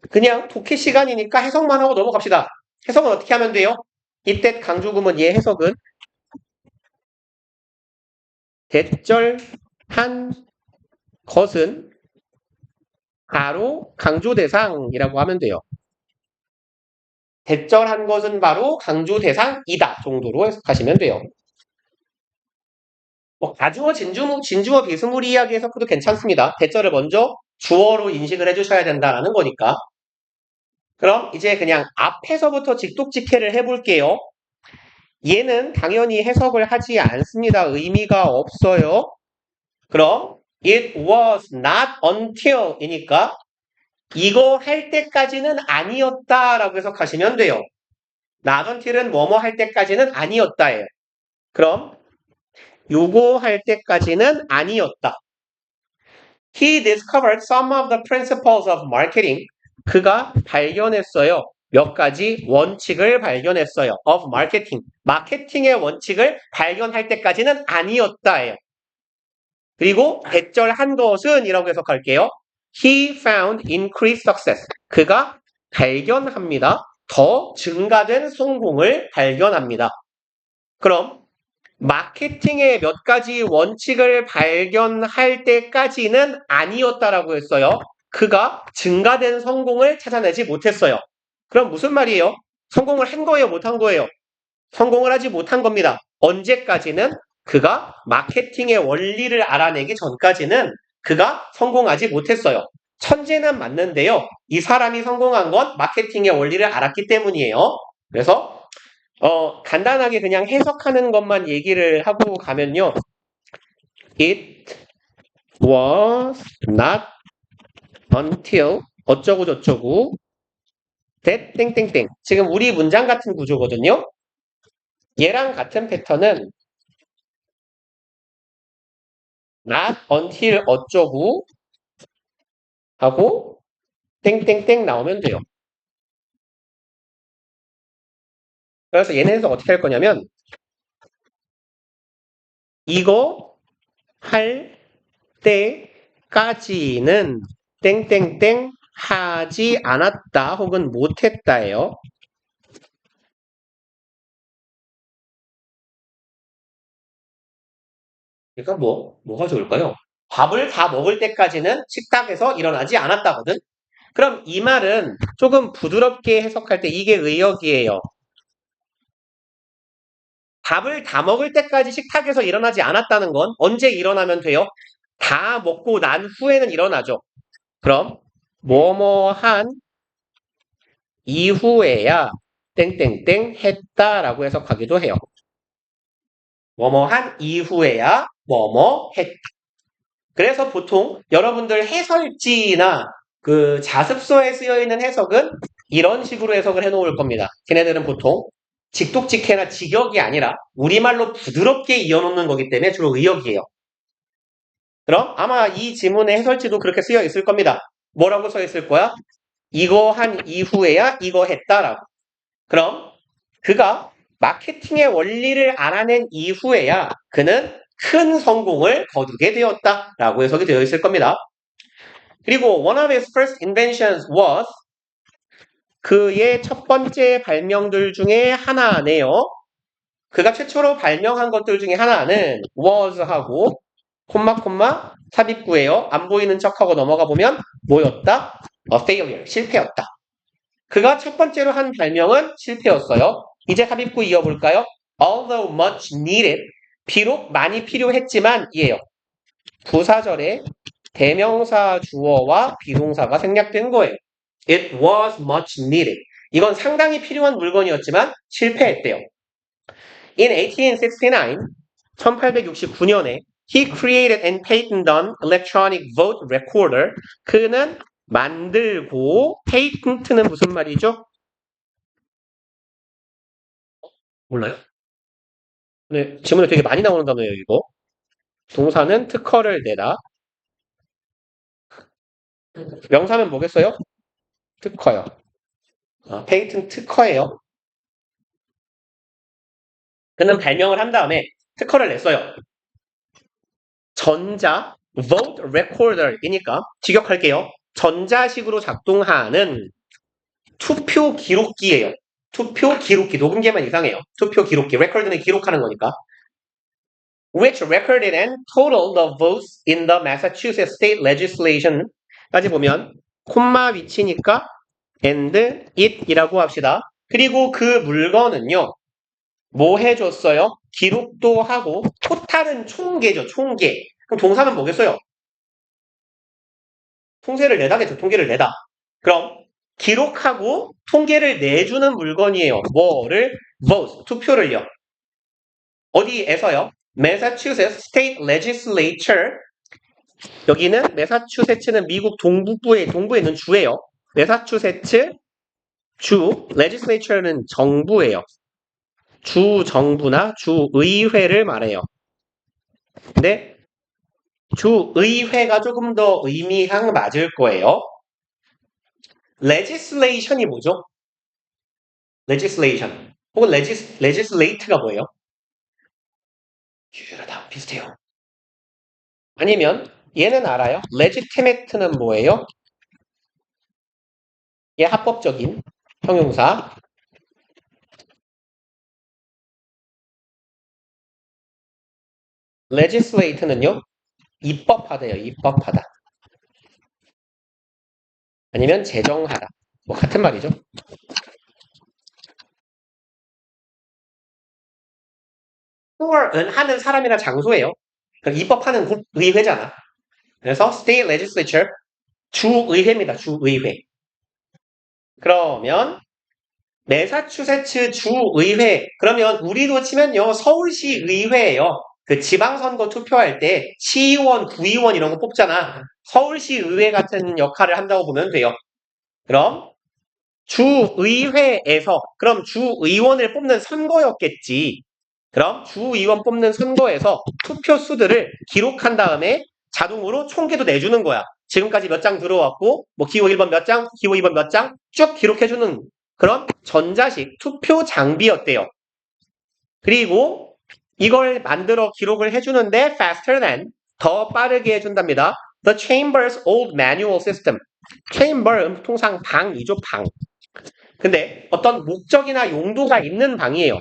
그냥 독해 시간이니까 해석만 하고 넘어갑시다. 해석은 어떻게 하면 돼요? 이때 강조구문 얘 해석은 대절한 것은 바로 강조 대상이라고 하면 돼요. 대절한 것은 바로 강조 대상이다 정도로 해석하시면 돼요. 뭐 가주어, 진주어, 비스무리 이야기 해석도 괜찮습니다. 대절을 먼저 주어로 인식을 해주셔야 된다는 거니까. 그럼 이제 그냥 앞에서부터 직독직해를 해볼게요. 얘는 당연히 해석을 하지 않습니다. 의미가 없어요. 그럼 it was not until 이니까 이거 할 때까지는 아니었다라고 해석하시면 돼요. not until은 뭐뭐 할 때까지는 아니었다예요. 그럼 요거 할 때까지는 아니었다. He discovered some of the principles of marketing. 그가 발견했어요. 몇 가지 원칙을 발견했어요. of marketing. 마케팅의 원칙을 발견할 때까지는 아니었다예요. 그리고 대절한 것은 이라고 해석할게요. He found increased success. 그가 발견합니다. 더 증가된 성공을 발견합니다. 그럼 마케팅의 몇 가지 원칙을 발견할 때까지는 아니었다라고 했어요. 그가 증가된 성공을 찾아내지 못했어요. 그럼 무슨 말이에요? 성공을 한 거예요? 못한 거예요? 성공을 하지 못한 겁니다. 언제까지는? 그가 마케팅의 원리를 알아내기 전까지는 그가 성공하지 못했어요. 천재는 맞는데요. 이 사람이 성공한 건 마케팅의 원리를 알았기 때문이에요. 그래서 간단하게 그냥 해석하는 것만 얘기를 하고 가면요. It was not until 어쩌고 저쩌고 that 땡땡땡. 지금 우리 문장 같은 구조거든요. 얘랑 같은 패턴은 not until 어쩌고 하고 땡땡땡 나오면 돼요. 그래서 얘네 해석 어떻게 할 거냐면 이거 할 때까지는 땡땡땡 하지 않았다 혹은 못했다예요. 그러니까 뭐가 좋을까요? 밥을 다 먹을 때까지는 식탁에서 일어나지 않았다거든. 그럼 이 말은 조금 부드럽게 해석할 때 이게 의역이에요. 밥을 다 먹을 때까지 식탁에서 일어나지 않았다는 건 언제 일어나면 돼요? 다 먹고 난 후에는 일어나죠. 그럼 뭐뭐한 이후에야 땡땡땡 했다라고 해석하기도 해요. 뭐뭐한 이후에야 뭐뭐 했다. 그래서 보통 여러분들 해설지나 그 자습서에 쓰여 있는 해석은 이런 식으로 해석을 해놓을 겁니다. 걔네들은 보통 직독직해나 직역이 아니라 우리말로 부드럽게 이어놓는 거기 때문에 주로 의역이에요. 그럼 아마 이 지문의 해설지도 그렇게 쓰여 있을 겁니다. 뭐라고 써 있을 거야? 이거 한 이후에야 이거 했다라고. 그럼 그가 마케팅의 원리를 알아낸 이후에야 그는 큰 성공을 거두게 되었다라고 해석이 되어 있을 겁니다. 그리고 one of his first inventions was 그의 첫 번째 발명들 중에 하나네요. 그가 최초로 발명한 것들 중에 하나는 was하고 콤마 삽입구예요. 안 보이는 척하고 넘어가 보면 뭐였다? A failure, 실패였다. 그가 첫 번째로 한 발명은 실패였어요. 이제 삽입구 이어볼까요? Although much needed, 비록 많이 필요했지만 이에요. 부사절에 대명사 주어와 비동사가 생략된 거예요. It was much needed. 이건 상당히 필요한 물건이었지만 실패했대요. In 1869, 1869년에 he created and patented an electronic vote recorder. 그는 만들고 patent는 무슨 말이죠? 몰라요? 네, 지문에 되게 많이 나오는 단어예요, 이거. 동사는 특허를 내다. 명사는 뭐겠어요? 특허요. 페이튼 특허예요. 그는 발명을 한 다음에 특허를 냈어요. 전자 vote recorder이니까 직역할게요. 전자식으로 작동하는 투표 기록기예요. 투표 기록기, 녹음기만 이상해요. 투표 기록기, record는 기록하는 거니까. Which recorded and totaled the votes in the Massachusetts state legislation. 까지 보면 콤마 위치니까 and it이라고 합시다. 그리고 그 물건은요. 뭐 해줬어요? 기록도 하고 토탈은 총계죠. 총계. 그럼 동사는 뭐겠어요? 통계를 내다겠죠. 통계를 내다. 그럼 기록하고 통계를 내주는 물건이에요. 뭐를? vote, 투표를요. 어디에서요? Massachusetts State Legislature. 여기는 매사추세츠는 미국 동부에 있는 주예요. 매사추세츠 주, legislature는 정부예요. 주 정부나 주 의회를 말해요. 근데 주 의회가 조금 더 의미상 맞을 거예요. legislation이 뭐죠? legislation 혹은 legislate가 뭐예요? 다 비슷해요. 아니면 얘는 알아요? legitimate는 뭐예요? 얘 합법적인 형용사. legislate는요? 입법하다예요. 입법하다. 아니면 제정하다. 뭐 같은 말이죠. for은 하는 사람이나 장소예요. 그러니까 입법하는 의회잖아. 그래서 state legislature 주의회입니다. 주의회. 그러면 매사추세츠 주의회. 그러면 우리도 치면요. 서울시 의회예요. 그 지방선거 투표할 때 시의원, 구의원 이런 거 뽑잖아. 서울시 의회 같은 역할을 한다고 보면 돼요. 그럼 주의회에서 그럼 주의원을 뽑는 선거였겠지. 그럼 주의원 뽑는 선거에서 투표 수들을 기록한 다음에 자동으로 총계도 내주는 거야. 지금까지 몇 장 들어왔고 뭐 기호 1번 몇 장, 기호 2번 몇 장 쭉 기록해주는 그런 전자식 투표 장비였대요. 그리고 이걸 만들어 기록을 해주는데 faster than 더 빠르게 해준답니다. The chamber's old manual system. chamber 통상 방이죠, 방. 근데 어떤 목적이나 용도가 있는 방이에요.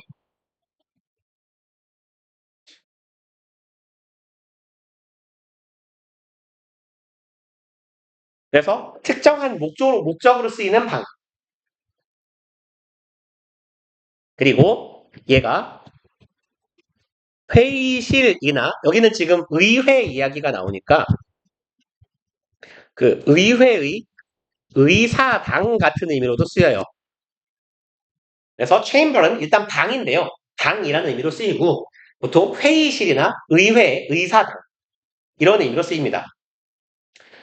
그래서 특정한 목적으로 쓰이는 방. 그리고 얘가 회의실이나 여기는 지금 의회 이야기가 나오니까 그 의회의 의사당 같은 의미로도 쓰여요. 그래서 chamber은 일단 방인데요. 방이라는 의미로 쓰이고 보통 회의실이나 의회, 의사당 이런 의미로 쓰입니다.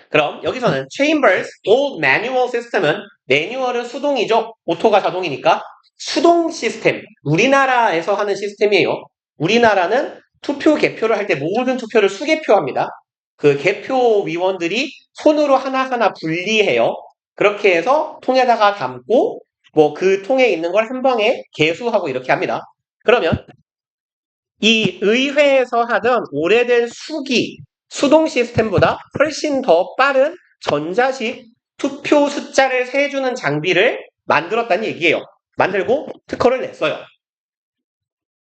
그럼 여기서는 chambers old manual system은 매뉴얼은 수동이죠. 오토가 자동이니까 수동 시스템. 우리나라에서 하는 시스템이에요. 우리나라는 투표 개표를 할 때 모든 투표를 수개표합니다. 그 개표위원들이 손으로 하나하나 분리해요. 그렇게 해서 통에다가 담고 뭐 그 통에 있는 걸 한 방에 개수하고 이렇게 합니다. 그러면 이 의회에서 하던 오래된 수동 시스템보다 훨씬 더 빠른 전자식 투표 숫자를 세주는 장비를 만들었다는 얘기예요. 만들고 특허를 냈어요.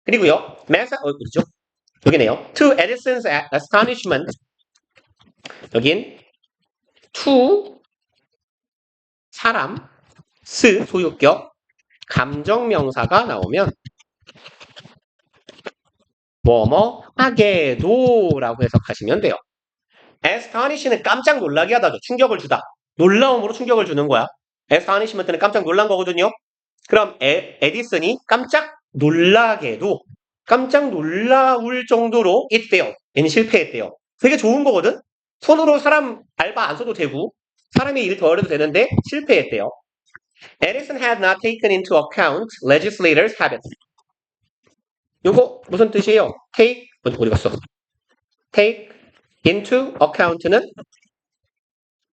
그리고요, 어디죠? 여기네요. To Edison's astonishment. 여긴 to 사람, 소유격, 감정명사가 나오면 뭐뭐 하게도 라고 해석하시면 돼요. astonish는 깜짝 놀라게 하다죠. 충격을 주다. 놀라움으로 충격을 주는 거야. astonishment는 깜짝 놀란 거거든요. 그럼 에디슨이 깜짝 놀라게도 깜짝 놀라울 정도로 it failed. 얘는 실패했대요. 되게 좋은 거거든. 손으로 사람 알바 안 써도 되고 사람이 일 더 해도 되는데 실패했대요. Edison had not taken into account legislators' habits. 요거 무슨 뜻이에요? take 어디 갔어? take into account는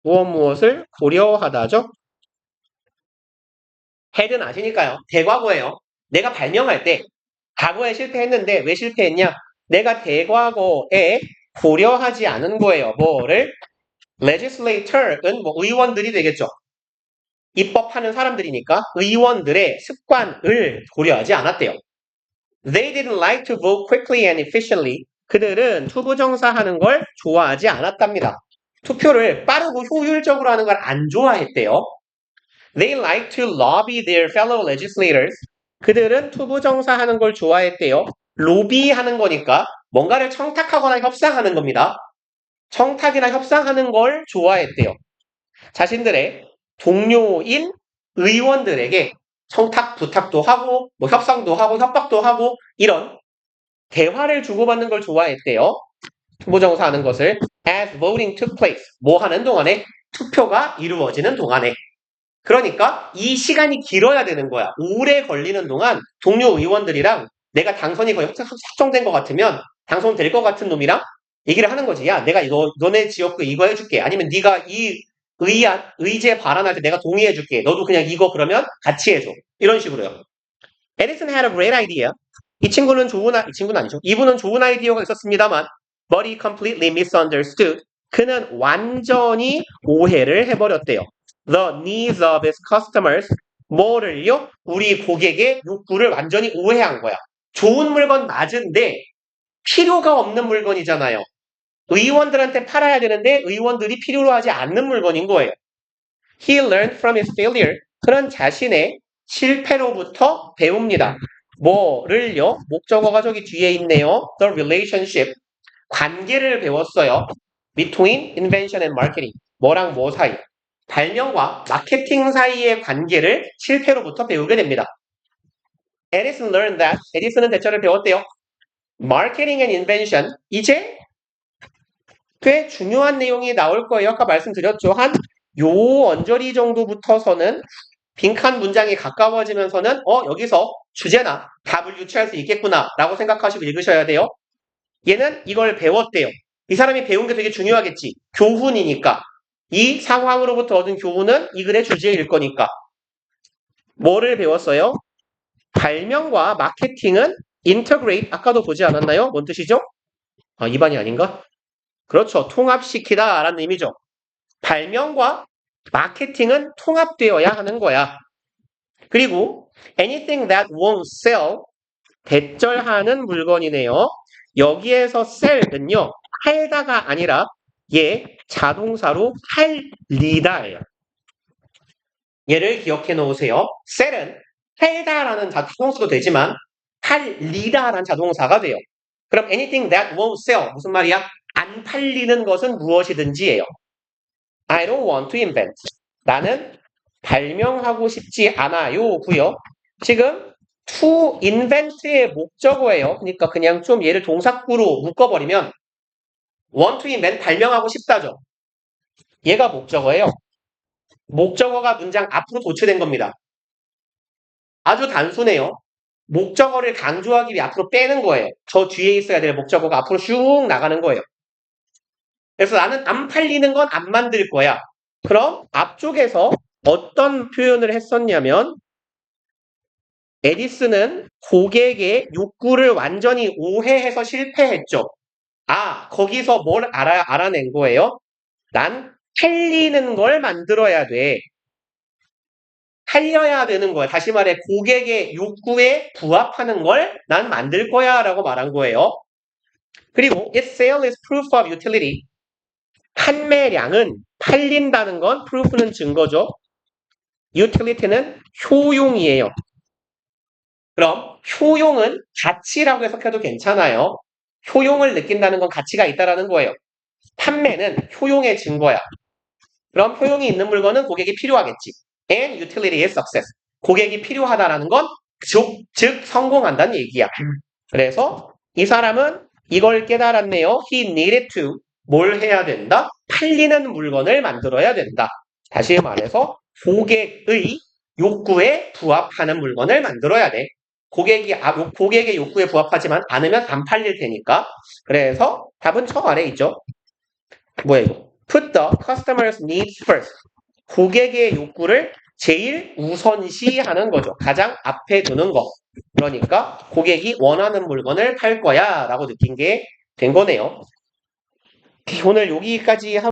무엇을 고려하다죠? had는 아시니까요. 대과거예요. 내가 발명할 때 과거에 실패했는데 왜 실패했냐? 내가 대과거에 고려하지 않은 거예요. 뭐를? legislator은 뭐 의원들이 되겠죠. 입법하는 사람들이니까 의원들의 습관을 고려하지 않았대요. They didn't like to vote quickly and efficiently. 그들은 투부정사 하는 걸 좋아하지 않았답니다. 투표를 빠르고 효율적으로 하는 걸 안 좋아했대요. They like to lobby their fellow legislators. 그들은 투부정사 하는 걸 좋아했대요. 로비하는 거니까 뭔가를 청탁하거나 협상하는 겁니다. 청탁이나 협상하는 걸 좋아했대요. 자신들의 동료인 의원들에게 청탁 부탁도 하고 뭐 협상도 하고 협박도 하고 이런 대화를 주고받는 걸 좋아했대요. 투부정사 하는 것을 as voting took place. 뭐 하는 동안에 투표가 이루어지는 동안에. 그러니까 이 시간이 길어야 되는 거야. 오래 걸리는 동안 동료 의원들이랑 내가 당선이 거의 확정된 것 같으면 당선될 것 같은 놈이랑 얘기를 하는 거지. 야, 내가 너네 지역구 이거 해줄게. 아니면 네가 이 의제 발언할 때 내가 동의해줄게. 너도 그냥 이거 그러면 같이 해줘. 이런 식으로요. Edison had a great idea. 이 친구는 이 친구는 아니죠. 이분은 좋은 아이디어가 있었습니다만 but he completely misunderstood. 그는 완전히 오해를 해버렸대요. The needs of his customers. 뭐를요? 우리 고객의 욕구를 완전히 오해한 거야. 좋은 물건 맞은데 필요가 없는 물건이잖아요. 의원들한테 팔아야 되는데 의원들이 필요로 하지 않는 물건인 거예요. He learned from his failure. 그런 자신의 실패로부터 배웁니다. 뭐를요? 목적어가 저기 뒤에 있네요. The relationship. 관계를 배웠어요. Between invention and marketing. 뭐랑 뭐 사이, 발명과 마케팅 사이의 관계를 실패로부터 배우게 됩니다. Edison learned that, 에디슨은 대처를 배웠대요. Marketing and invention, 이제 꽤 중요한 내용이 나올 거예요. 아까 말씀드렸죠. 한 요 언저리 정도부터서는 빈칸 문장이 가까워지면서는 여기서 주제나 답을 유추할 수 있겠구나 라고 생각하시고 읽으셔야 돼요. 얘는 이걸 배웠대요. 이 사람이 배운 게 되게 중요하겠지. 교훈이니까. 이 상황으로부터 얻은 교훈은 이 글의 주제일 거니까. 뭐를 배웠어요? 발명과 마케팅은 integrate, 아까도 보지 않았나요? 뭔 뜻이죠? 2반이 아닌가? 그렇죠. 통합시키다 라는 의미죠. 발명과 마케팅은 통합되어야 하는 거야. 그리고 anything that won't sell, 대절하는 물건이네요. 여기에서 sell은요, 팔다가 아니라 얘 자동사로 팔리다예요. 얘를 기억해 놓으세요. sell은 팔다라는 자동사도 되지만 팔리다라는 자동사가 돼요. 그럼 anything that won't sell, 무슨 말이야? 안 팔리는 것은 무엇이든지예요. I don't want to invent. 나는 발명하고 싶지 않아요. 고요. 지금 to invent의 목적어예요. 그러니까 그냥 좀 얘를 동사구로 묶어버리면 want to invent, 발명하고 싶다죠. 얘가 목적어예요. 목적어가 문장 앞으로 도출된 겁니다. 아주 단순해요. 목적어를 강조하기 위해 앞으로 빼는 거예요. 저 뒤에 있어야 될 목적어가 앞으로 슉 나가는 거예요. 그래서 나는 안 팔리는 건 안 만들 거야. 그럼 앞쪽에서 어떤 표현을 했었냐면 에디슨은 고객의 욕구를 완전히 오해해서 실패했죠. 거기서 뭘 알아낸 거예요? 난 팔리는 걸 만들어야 돼. 팔려야 되는 거야. 다시 말해 고객의 욕구에 부합하는 걸 난 만들 거야 라고 말한 거예요. 그리고 its sale is proof of utility. 판매량은 팔린다는 건 proof는 증거죠. utility는 효용이에요. 그럼 효용은 가치라고 해석해도 괜찮아요. 효용을 느낀다는 건 가치가 있다라는 거예요. 판매는 효용의 증거야. 그럼 효용이 있는 물건은 고객이 필요하겠지. And utility is success. 고객이 필요하다라는 건 즉 성공한다는 얘기야. 그래서 이 사람은 이걸 깨달았네요. He needed to. 뭘 해야 된다? 팔리는 물건을 만들어야 된다. 다시 말해서 고객의 욕구에 부합하는 물건을 만들어야 돼. 고객의 욕구에 부합하지만 않으면 안 팔릴 테니까. 그래서 답은 저 아래 있죠. 뭐야 이거? Put the customer's needs first. 고객의 욕구를 제일 우선시하는 거죠. 가장 앞에 두는 거. 그러니까 고객이 원하는 물건을 팔 거야 라고 느낀 게 된 거네요. 오늘 여기까지